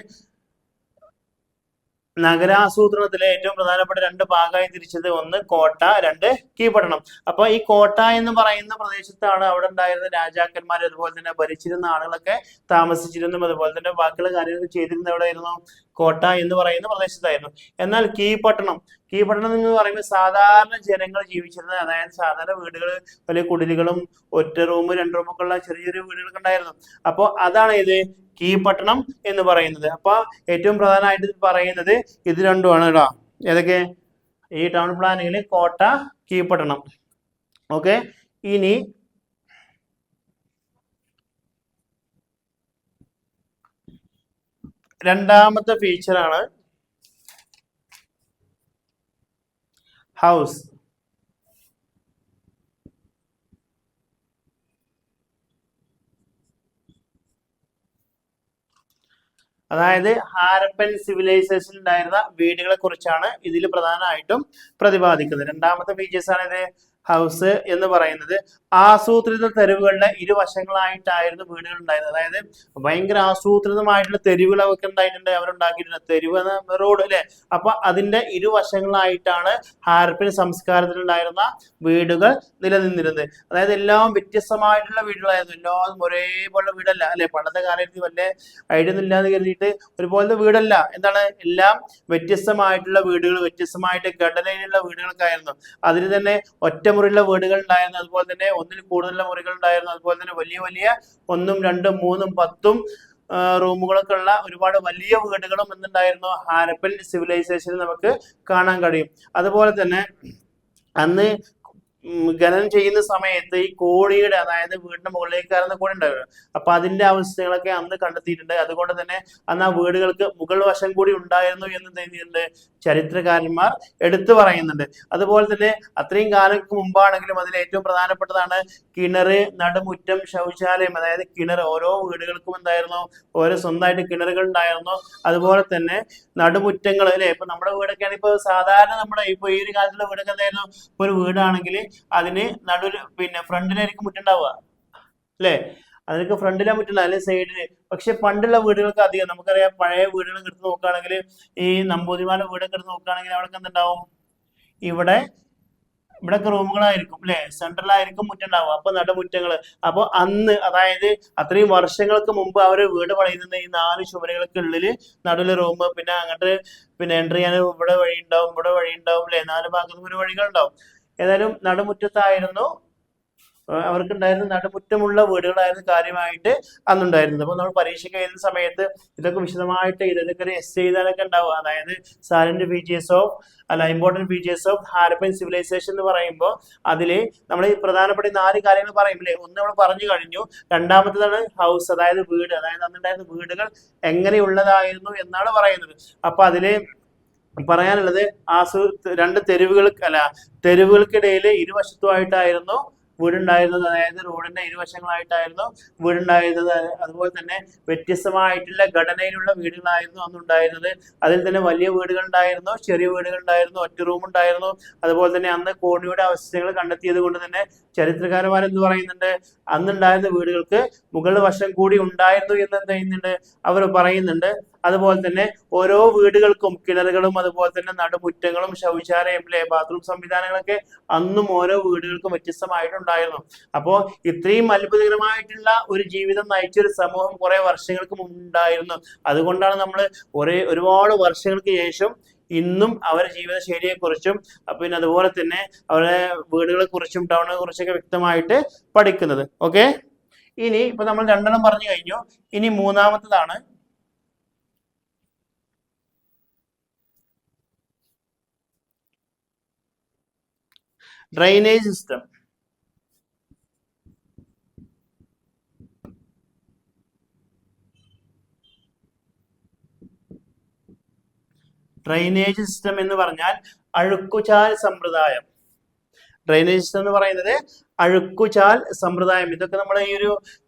നഗരാസൂത്രണത്തിലെ ഏറ്റവും പ്രധാനപ്പെട്ട 2 ഭാഗമായി തിരിച്ചത്. ഒന്ന് കോട്ട, 2 കീഴ്പട്ടണം. അപ്പൊ ഈ കോട്ട എന്ന് പറയുന്ന പ്രദേശത്താണ് അവിടെ ഉണ്ടായിരുന്ന രാജാക്കന്മാർ, അതുപോലെ തന്നെ ഭരിച്ചിരുന്ന ആളുകളൊക്കെ താമസിച്ചിരുന്നു. അതുപോലെ തന്നെ ബാക്കിയുള്ള കാര്യങ്ങൾ ചെയ്തിരുന്നത് എവിടെയായിരുന്നു? കോട്ട എന്ന് പറയുന്ന പ്രദേശത്തായിരുന്നു. എന്നാൽ കീഴ്പട്ടണം എന്ന് പറയുമ്പോൾ സാധാരണ ജനങ്ങൾ ജീവിച്ചിരുന്നത്, അതായത് സാധാരണ വീടുകൾ, വലിയ കുടിലുകളും 1 റൂം 2 റൂമൊക്കെ ഉള്ള ചെറിയ ചെറിയ വീടുകളൊക്കെ ഉണ്ടായിരുന്നു. അപ്പോൾ അതാണ് ഇത് കീഴ്പട്ടണം എന്ന് പറയുന്നത്. അപ്പൊ ഏറ്റവും പ്രധാനമായിട്ട് പറയുന്നത് ഇത് രണ്ടുമാണ് കേട്ടോ. ഏതൊക്കെ? ഈ ടൗൺ പ്ലാനിങ്ങിൽ കോട്ട, കീഴ്പട്ടണം. ഓക്കെ, ഇനി രണ്ടാമത്തെ ഫീച്ചറാണ് ഹൗസ്. അതായത് ഹാരപ്പൻ സിവിലൈസേഷൻ ഉണ്ടായിരുന്ന വീടുകളെ കുറിച്ചാണ് ഇതിൽ പ്രധാനമായിട്ടും പ്രതിപാദിക്കുന്നത്. രണ്ടാമത്തെ ഫീച്ചേഴ്സ് ആണ് ഇത് ഹൗസ് എന്ന് പറയുന്നത്. ആസൂത്രിത തെരുവുകളുടെ ഇരുവശങ്ങളായിട്ടായിരുന്നു വീടുകൾ ഉണ്ടായിരുന്നത്. അതായത് ഭയങ്കര ആസൂത്രിതമായിട്ടുള്ള തെരുവുകളൊക്കെ ഉണ്ടായിട്ടുണ്ട്, അവരുണ്ടാക്കിയിട്ടുണ്ട്. തെരുവ് എന്ന റോഡ് അല്ലെ. അപ്പൊ അതിന്റെ ഇരുവശങ്ങളായിട്ടാണ് ഹാരപ്പൻ സംസ്കാരത്തിലുണ്ടായിരുന്ന വീടുകൾ നിലനിന്നിരുന്നത്. അതായത് എല്ലാം വ്യത്യസ്തമായിട്ടുള്ള വീടുകളായിരുന്നു. എല്ലാം ഒരേപോലെ വീടല്ല അല്ലെ. പണ്ടത്തെ കാലത്ത് വല്ല ഐഡിയ ഒന്നും ഇല്ലാന്ന് കരുതിയിട്ട് ഒരുപോലത്തെ വീടല്ല. എന്താണ്? എല്ലാം വ്യത്യസ്തമായിട്ടുള്ള വീടുകൾ, വ്യത്യസ്തമായിട്ട് ഘടനയിലുള്ള വീടുകളൊക്കെ ആയിരുന്നു. അതിൽ തന്നെ ഒറ്റമുറിയുള്ള വീടുകൾ ഉണ്ടായിരുന്നു, അതുപോലെ തന്നെ ഒന്നിൽ കൂടുതലുള്ള മുറികൾ ഉണ്ടായിരുന്നു, അതുപോലെ തന്നെ വലിയ വലിയ 1ഉം 2ഉം 3ഉം 10ഉം റൂമുകളൊക്കെ ഉള്ള ഒരുപാട് വലിയ വീടുകളും എന്തുണ്ടായിരുന്നു? ഹാരപ്പൻ സിവിലൈസേഷനിൽ നമുക്ക് കാണാൻ കഴിയും. അതുപോലെ തന്നെ അന്ന് ഖനനം ചെയ്യുന്ന സമയത്ത് ഈ കോഴിയുടെ, അതായത് വീടിന്റെ മുകളിലേക്ക് കയറുന്ന കോഴി ഉണ്ടാവുമല്ലോ, അപ്പൊ അതിന്റെ അവസ്ഥകളൊക്കെ അന്ന് കണ്ടെത്തിയിട്ടുണ്ട്. അതുകൊണ്ട് തന്നെ അന്ന് ആ വീടുകൾക്ക് മുകൾ വശം കൂടി ഉണ്ടായിരുന്നു എന്ന് തന്നെയുണ്ട് ചരിത്രകാരന്മാർ എടുത്തു പറയുന്നുണ്ട്. അതുപോലെ തന്നെ അത്രയും കാലങ്ങൾക്ക് മുമ്പാണെങ്കിലും അതിൽ ഏറ്റവും പ്രധാനപ്പെട്ടതാണ് കിണറ്, നടുമുറ്റം, ശൗചാലയം. അതായത് കിണർ, ഓരോ വീടുകൾക്കും എന്തായിരുന്നു? ഓരോ സ്വന്തമായിട്ട് കിണറുകൾ ഉണ്ടായിരുന്നു. അതുപോലെ തന്നെ നടുമുറ്റങ്ങൾ അല്ലെ. ഇപ്പൊ നമ്മുടെ വീടൊക്കെയാണ്, ഇപ്പൊ സാധാരണ നമ്മുടെ ഇപ്പൊ ഈ ഒരു കാലത്തുള്ള വീടൊക്കെ എന്തായിരുന്നു? ഒരു വീടാണെങ്കിൽ അതിന് നടുവിൽ ഫ്രണ്ടിലായിരിക്കും മുറ്റുണ്ടാവുക അല്ലെ. അതിനൊക്കെ ഫ്രണ്ടിലാ മുറ്റുണ്ടാവുക, അല്ലെങ്കിൽ സൈഡില്. പക്ഷെ പണ്ടുള്ള വീടുകൾക്ക് അധികം നമുക്കറിയാം, പഴയ വീടുകളൊക്കെ എടുത്ത് നോക്കുകയാണെങ്കിൽ, ഈ നമ്പൂതിരിമാരുടെ വീടൊക്കെ എടുത്ത് നോക്കുകയാണെങ്കിൽ അവിടെ എന്തുണ്ടാവും? ഇവിടെയൊക്കെ റൂമുകളായിരിക്കും അല്ലെ, സെൻട്രലായിരിക്കും മുറ്റുണ്ടാവുക. അപ്പൊ നടുമുറ്റങ്ങള്. അപ്പൊ അന്ന്, അതായത് അത്രയും വർഷങ്ങൾക്ക് മുമ്പ് അവര് വീട് പണിയുന്നത് ഈ 4 ചുവരുകൾക്ക് ഉള്ളില് നടുവില് റൂം, പിന്നെ അങ്ങോട്ട് എൻട്രി ചെയ്യാൻ ഇവിടെ വഴി ഉണ്ടാവും, ഇവിടെ വഴി ഉണ്ടാവും അല്ലെ, 4 ഭാഗത്തും ഒരു വഴികൾ ഉണ്ടാവും. ഏതായാലും നടുമുറ്റത്തായിരുന്നു അവർക്കുണ്ടായിരുന്ന, നടുമുറ്റമുള്ള വീടുകളായിരുന്നു കാര്യമായിട്ട് അന്നുണ്ടായിരുന്നത്. അപ്പൊ നമ്മൾ പരീക്ഷയ്ക്ക് എഴുതുന്ന സമയത്ത് ഇതൊക്കെ വിശദമായിട്ട് ഇതൊക്കെ ഒരു എസ് എഴുതാനൊക്കെ ഉണ്ടാവും. അതായത് salient features of important features of Harappan civilization എന്ന് പറയുമ്പോൾ അതില് നമ്മൾ ഈ പ്രധാനപ്പെട്ട 4 കാര്യങ്ങൾ പറയുമ്പോഴേ, ഒന്ന് നമ്മൾ പറഞ്ഞു കഴിഞ്ഞു. രണ്ടാമത്തേതാണ് ഹൗസ്, അതായത് വീട്. അതായത് അന്നുണ്ടായിരുന്ന വീടുകൾ എങ്ങനെയുള്ളതായിരുന്നു എന്നാണ് പറയുന്നത്. അപ്പൊ അതില് പറയാനുള്ളത് 2 തെരുവുകൾക്കിടയിൽ ഇരുവശത്തുമായിട്ടായിരുന്നു വീടുണ്ടായിരുന്നത്. അതായത് റോഡിന്റെ ഇരുവശങ്ങളായിട്ടായിരുന്നു വീടുണ്ടായിരുന്നത്. അതുപോലെ തന്നെ വ്യത്യസ്തമായിട്ടുള്ള ഘടനയിലുള്ള വീടുകളായിരുന്നു അന്നുണ്ടായിരുന്നത്. അതിൽ തന്നെ വലിയ വീടുകൾ ഉണ്ടായിരുന്നു, ചെറിയ വീടുകൾ ഉണ്ടായിരുന്നു, ഒറ്റ റൂം ഉണ്ടായിരുന്നു. അതുപോലെ തന്നെ അന്ന് കോണിയുടെ അവശിഷ്ടങ്ങൾ കണ്ടെത്തിയത് കൊണ്ട് തന്നെ ചരിത്രകാരന്മാർ എന്ത് പറയുന്നുണ്ട്, അന്നുണ്ടായിരുന്ന വീടുകൾക്ക് മുകൾ വശം കൂടി ഉണ്ടായിരുന്നു എന്ന് എന്ത് ചെയ്യുന്നുണ്ട്, അവർ പറയുന്നുണ്ട്. അതുപോലെ തന്നെ ഓരോ വീടുകൾക്കും കിണറുകളും അതുപോലെ തന്നെ നടുമുറ്റങ്ങളും ശൗചാലയം ബാത്റൂം സംവിധാനങ്ങളൊക്കെ അന്നും ഓരോ വീടുകൾക്കും വ്യത്യസ്തമായിട്ടുണ്ടായിരുന്നു. അപ്പോൾ ഇത്രയും അത്ഭുതകരമായിട്ടുള്ള ഒരു ജീവിതം നയിച്ച ഒരു സമൂഹം കുറെ വർഷങ്ങൾക്ക് മുമ്പ് ഉണ്ടായിരുന്നു. അതുകൊണ്ടാണ് നമ്മൾ ഒരുപാട് വർഷങ്ങൾക്ക് ശേഷം ഇന്നും അവരുടെ ജീവിതശൈലിയെ കുറിച്ചും പിന്നെ അതുപോലെ തന്നെ അവരുടെ വീടുകളെ കുറിച്ചും ടൗണിനെ കുറിച്ചൊക്കെ വ്യക്തമായിട്ട് പഠിക്കുന്നത്. ഓക്കെ, ഇനി ഇപ്പൊ നമ്മൾ രണ്ടെണ്ണം പറഞ്ഞു കഴിഞ്ഞു. ഇനി മൂന്നാമത്തതാണ് ഡ്രെയിനേജ് സിസ്റ്റം. ഡ്രെയിനേജ് സിസ്റ്റം എന്ന് പറഞ്ഞാൽ അഴുക്കുചാൽ സമ്പ്രദായം. ഡ്രെയിനേജ് സിസ്റ്റം എന്ന് പറയുന്നത് അഴുക്കുചാൽ സമ്പ്രദായം. ഇതൊക്കെ നമ്മുടെ ഈ ഒരു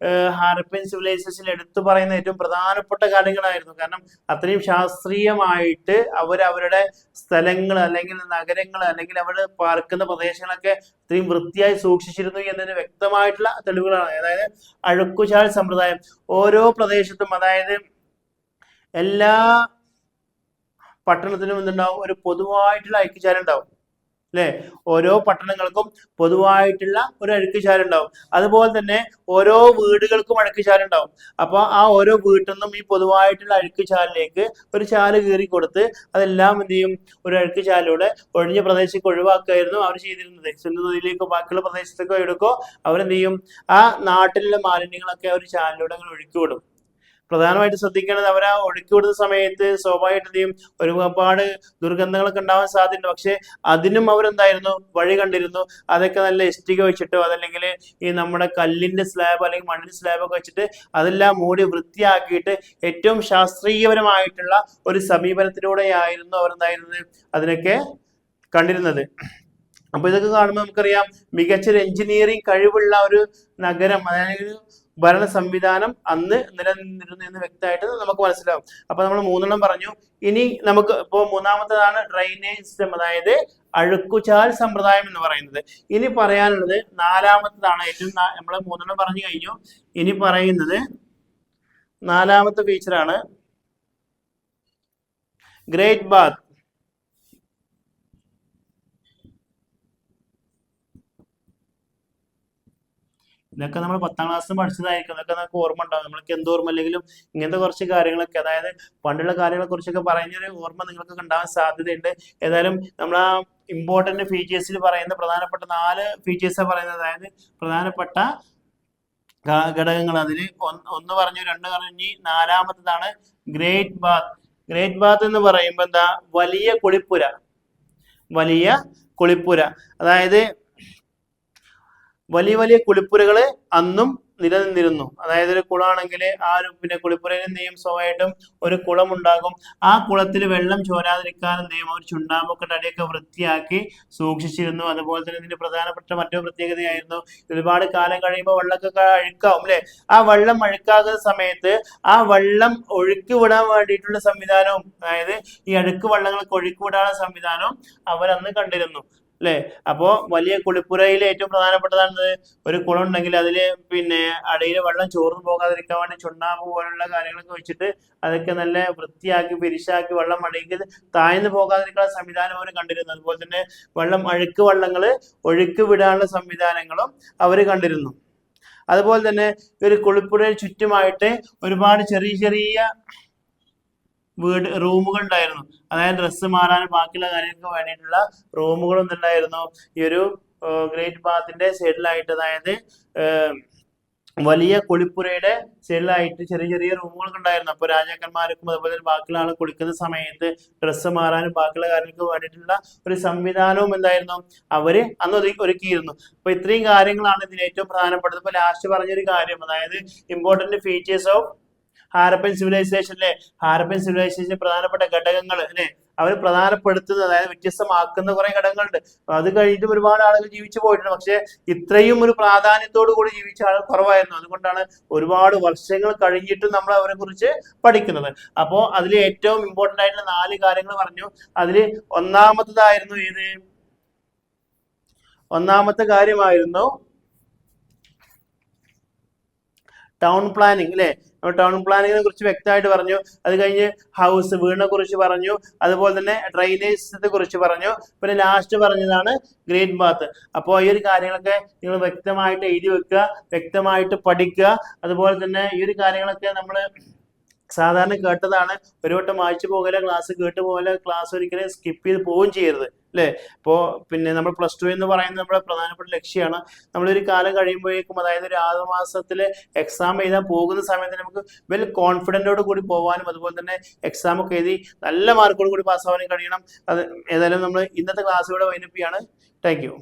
ഹാരപ്പൻ സിവിലൈസേഷനിൽ എടുത്തു പറയുന്ന ഏറ്റവും പ്രധാനപ്പെട്ട കാര്യങ്ങളായിരുന്നു. കാരണം അത്രയും ശാസ്ത്രീയമായിട്ട് അവരുടെ സ്ഥലങ്ങൾ അല്ലെങ്കിൽ നഗരങ്ങൾ അല്ലെങ്കിൽ അവർ പാർക്കുന്ന പ്രദേശങ്ങളൊക്കെ അത്രയും വൃത്തിയായി സൂക്ഷിച്ചിരുന്നു എന്നതിന് വ്യക്തമായിട്ടുള്ള തെളിവുകളാണ്. അതായത് അഴുക്കുചാൽ സമ്പ്രദായം ഓരോ പ്രദേശത്തും, അതായത് എല്ലാ പട്ടണത്തിനും എന്തുണ്ടാവും, ഒരു പൊതുവായിട്ടുള്ള അഴുക്കുചാൽ ഉണ്ടാവും അല്ലെ. ഓരോ പട്ടണങ്ങൾക്കും പൊതുവായിട്ടുള്ള ഒരു അഴുക്കുചാൽ ഉണ്ടാവും. അതുപോലെ തന്നെ ഓരോ വീടുകൾക്കും അഴുക്കുചാൽ ഉണ്ടാവും. അപ്പൊ ആ ഓരോ വീട്ടിൽ നിന്നും ഈ പൊതുവായിട്ടുള്ള അഴുക്കുചാലിലേക്ക് ഒരു ചാല് കീറി കൊടുത്ത് അതെല്ലാം എന്ത് ചെയ്യും, ഒരു അഴുക്കുചാലിലൂടെ ഒഴിഞ്ഞ പ്രദേശത്തേക്ക് ഒഴിവാക്കുകയായിരുന്നു അവർ ചെയ്തിരുന്നത്. സിന്ധു നദിയിലേക്കോ ബാക്കിയുള്ള പ്രദേശത്തേക്കോ എടുക്കോ അവരെന്ത് ചെയ്യും, ആ നാട്ടിലുള്ള മാലിന്യങ്ങളൊക്കെ ഒരു ചാലിലൂടെ അങ്ങനെ ഒഴുക്കി വിടും. പ്രധാനമായിട്ട് ശ്രദ്ധിക്കേണ്ടത്, അവർ ആ ഒഴുക്കി വിടുന്ന സമയത്ത് സ്വാഭാവികമായിട്ട് എന്ത് ചെയ്യും, ഒരുപാട് ദുർഗന്ധങ്ങളൊക്കെ ഉണ്ടാവാൻ സാധ്യതയുണ്ട്. പക്ഷെ അതിനും അവരെന്തായിരുന്നു, വഴി കണ്ടിരുന്നു. അതൊക്കെ നല്ല ഇഷ്ടിക വെച്ചിട്ടോ അതല്ലെങ്കിൽ ഈ നമ്മുടെ കല്ലിന്റെ സ്ലാബ് അല്ലെങ്കിൽ മണ്ണിന്റെ സ്ലാബൊക്കെ വെച്ചിട്ട് അതെല്ലാം മൂടി വൃത്തിയാക്കിയിട്ട് ഏറ്റവും ശാസ്ത്രീയപരമായിട്ടുള്ള ഒരു സമീപനത്തിലൂടെയായിരുന്നു അവരെന്തായിരുന്നത് അതിനൊക്കെ കണ്ടിരുന്നത്. അപ്പൊ ഇതൊക്കെ കാണുമ്പോൾ നമുക്കറിയാം മികച്ചൊരു എഞ്ചിനീയറിംഗ് കഴിവുള്ള ഒരു നഗരം, അതായത് ഭരണ സംവിധാനം അന്ന് നിലനിന്നിരുന്നു എന്ന് വ്യക്തമായിട്ട് നമുക്ക് മനസ്സിലാവും. അപ്പൊ നമ്മൾ മൂന്നെണ്ണം പറഞ്ഞു. ഇനി നമുക്ക് ഇപ്പോ മൂന്നാമത്തേതാണ് ഡ്രെയിനേജ് സിസ്റ്റം, അതായത് അഴുക്കുചാൽ സമ്പ്രദായം എന്ന് പറയുന്നത്. ഇനി പറയാനുള്ളത് നാലാമത്തതാണ്. ഏറ്റവും നമ്മൾ മൂന്നെണ്ണം പറഞ്ഞു കഴിഞ്ഞു. ഇനി പറയുന്നത് നാലാമത്തെ ഫീച്ചറാണ് ഗ്രേറ്റ് ബാത്ത്. ഇതൊക്കെ നമ്മൾ 10ാം ക്ലാസ്സിൽ പഠിച്ചതായിരിക്കും. ഇതൊക്കെ നമുക്ക് ഓർമ്മ ഉണ്ടാവും. നമ്മൾക്ക് എന്ത് ഓർമ്മ ഇല്ലെങ്കിലും ഇങ്ങനത്തെ കുറച്ച് കാര്യങ്ങളൊക്കെ, അതായത് പണ്ടുള്ള കാര്യങ്ങളെ കുറിച്ചൊക്കെ പറഞ്ഞൊരു ഓർമ്മ നിങ്ങൾക്ക് ഉണ്ടാവാൻ സാധ്യതയുണ്ട്. ഏതായാലും നമ്മൾ ആ ഇമ്പോർട്ടന്റ് ഫീച്ചേഴ്സിൽ പറയുന്ന പ്രധാനപ്പെട്ട 4 ഫീച്ചേഴ്സാണ് പറയുന്നത്. അതായത് പ്രധാനപ്പെട്ട ഘടകങ്ങൾ അതിൽ ഒന്ന് പറഞ്ഞു, 2 പറഞ്ഞു, നാലാമത്തതാണ് ഗ്രേറ്റ് ബാത്ത്. ഗ്രേറ്റ് ബാത്ത് എന്ന് പറയുമ്പോൾ എന്താ, വലിയ കുളിപ്പുര. വലിയ കുളിപ്പുര, അതായത് വലിയ വലിയ കുളിപ്പുരകള് അന്നും നിലനിന്നിരുന്നു. അതായത് ഒരു കുളമാണെങ്കിൽ ആ ഒരു പിന്നെ കുളിപ്പുരയിൽ എന്ത് ചെയ്യും, സ്വാഭാവികമായിട്ടും ഒരു കുളം ഉണ്ടാകും. ആ കുളത്തിൽ വെള്ളം ചോരാതിരിക്കാൻ എന്ത് ചെയ്യും, ഒരു ചുണ്ണാമ്പൊക്കെ അടിയൊക്കെ വൃത്തിയാക്കി സൂക്ഷിച്ചിരുന്നു. അതുപോലെ തന്നെ ഇതിന്റെ പ്രധാനപ്പെട്ട മറ്റൊരു പ്രത്യേകതയായിരുന്നു, ഒരുപാട് കാലം കഴിയുമ്പോൾ വെള്ളമൊക്കെ അഴുക്കാവും അല്ലെ. ആ വെള്ളം അഴുക്കാകുന്ന സമയത്ത് ആ വെള്ളം ഒഴുക്കി വിടാൻ വേണ്ടിയിട്ടുള്ള സംവിധാനവും, അതായത് ഈ അഴുക്ക് വെള്ളങ്ങൾക്ക് ഒഴുക്കി വിടാനുള്ള സംവിധാനവും അവരന്ന് കണ്ടിരുന്നു അല്ലെ. അപ്പോ വലിയ കുളിപ്പുരയിൽ ഏറ്റവും പ്രധാനപ്പെട്ടതാണ് ഒരു കുളം ഉണ്ടെങ്കിൽ അതില് പിന്നെ അടിയിൽ വെള്ളം ചോർന്നു പോകാതിരിക്കാൻ വേണ്ടി ചുണ്ണാമ്പ് പോലുള്ള കാര്യങ്ങളൊക്കെ വെച്ചിട്ട് അതൊക്കെ നല്ല വൃത്തിയാക്കി പിരിശാക്കി വെള്ളം അടിയിൽ താഴ്ന്നു പോകാതിരിക്കാനുള്ള സംവിധാനം അവർ കണ്ടിരുന്നു. അതുപോലെ തന്നെ അഴുക്ക് വെള്ളങ്ങള് ഒഴുക്കി വിടാനുള്ള സംവിധാനങ്ങളും അവർ കണ്ടിരുന്നു. അതുപോലെ തന്നെ ഒരു കുളിപ്പുരയിൽ ചുറ്റുമായിട്ട് ഒരുപാട് ചെറിയ ചെറിയ റൂമുകൾ ഉണ്ടായിരുന്നു. അതായത് ഡ്രസ്സ് മാറാനും ബാക്കിയുള്ള കാര്യങ്ങൾക്ക് വേണ്ടിയിട്ടുള്ള റൂമുകളൊന്നും ഉണ്ടായിരുന്നു ഈ ഒരു ഗ്രേറ്റ് ബാത്തിന്റെ സൈഡിലായിട്ട്. അതായത് വലിയ കുളിപ്പുരയുടെ സൈഡിലായിട്ട് ചെറിയ ചെറിയ റൂമുകളൊക്കെ ഉണ്ടായിരുന്നു. അപ്പൊ രാജാക്കന്മാർക്കും അതുപോലെ ബാക്കിയുള്ള ആൾ കുളിക്കുന്ന സമയത്ത് ഡ്രസ്സ് മാറാനും ബാക്കിയുള്ള കാര്യങ്ങൾക്ക് വേണ്ടിയിട്ടുള്ള ഒരു സംവിധാനവും എന്തായിരുന്നു അവര് അന്ന് ഒരുക്കിയിരുന്നു. അപ്പൊ ഇത്രയും കാര്യങ്ങളാണ് ഇതിൽ ഏറ്റവും പ്രധാനപ്പെട്ടത്. ഇപ്പൊ ലാസ്റ്റ് പറഞ്ഞൊരു കാര്യം, അതായത് important features of Harappan civilization അല്ലെ. ഹാരപ്പൻ സിവിലൈസേഷൻ പ്രധാനപ്പെട്ട ഘടകങ്ങൾ അല്ലെ, അവർ പ്രധാനപ്പെടുത്തുന്നത്, അതായത് വ്യത്യസ്തമാക്കുന്ന കുറെ ഘടകങ്ങളുണ്ട്. അത് കഴിഞ്ഞിട്ട് ഒരുപാട് ആളുകൾ ജീവിച്ചു പോയിട്ടുണ്ട്. പക്ഷെ ഇത്രയും ഒരു പ്രാധാന്യത്തോടു കൂടി ജീവിച്ച ആൾ കുറവായിരുന്നു. അതുകൊണ്ടാണ് ഒരുപാട് വർഷങ്ങൾ കഴിഞ്ഞിട്ടും നമ്മൾ അവരെ കുറിച്ച് പഠിക്കുന്നത്. അപ്പോൾ അതിൽ ഏറ്റവും ഇമ്പോർട്ടന്റ് ആയിട്ടുള്ള 4 കാര്യങ്ങൾ പറഞ്ഞു. അതിൽ ഒന്നാമത്തതായിരുന്നു ഏത്? ഒന്നാമത്തെ കാര്യമായിരുന്നു ടൗൺ പ്ലാനിങ്, അല്ലെ? ടൗൺ പ്ലാനിങ്ങിനെ കുറിച്ച് വ്യക്തമായിട്ട് പറഞ്ഞു. അത് കഴിഞ്ഞ് ഹൗസ്, വീടിനെ കുറിച്ച് പറഞ്ഞു. അതുപോലെ തന്നെ ഡ്രൈനേജിനെ കുറിച്ച് പറഞ്ഞു. പിന്നെ ലാസ്റ്റ് പറഞ്ഞതാണ് ഗ്രേറ്റ് ബാത്ത്. അപ്പോൾ ഈ ഒരു കാര്യങ്ങളൊക്കെ നിങ്ങൾ വ്യക്തമായിട്ട് എഴുതി വെക്കുക, വ്യക്തമായിട്ട് പഠിക്കുക. അതുപോലെ തന്നെ ഈ ഒരു കാര്യങ്ങളൊക്കെ നമ്മൾ സാധാരണ കേട്ടതാണ്. ഒരു വട്ടം വായിച്ചു പോകല, ക്ലാസ് കേട്ട് പോകല, ക്ലാസ് ഒരിക്കലും സ്കിപ്പ് ചെയ്ത് പോവുകയും ചെയ്യരുത്, അല്ലേ? ഇപ്പോൾ പിന്നെ നമ്മൾ +2 എന്ന് പറയുന്നത് നമ്മുടെ പ്രധാനപ്പെട്ട ലക്ഷ്യമാണ്. നമ്മളൊരു കാലം കഴിയുമ്പോഴേക്കും, അതായത് ഒരു 6 മാസത്തിൽ എക്സാം എഴുതാൻ പോകുന്ന സമയത്ത് നമുക്ക് വെൽ കോൺഫിഡൻറ്റോട് കൂടി പോകാനും അതുപോലെ തന്നെ എക്സാം ഒക്കെ എഴുതി നല്ല മാർക്കോട് കൂടി പാസ്സാവാനും കഴിയണം. അത് ഏതായാലും നമ്മൾ ഇന്നത്തെ ക്ലാസ് ഇവിടെ വൈൻഡപ്പ് ചെയ്യാണ്. Thank you.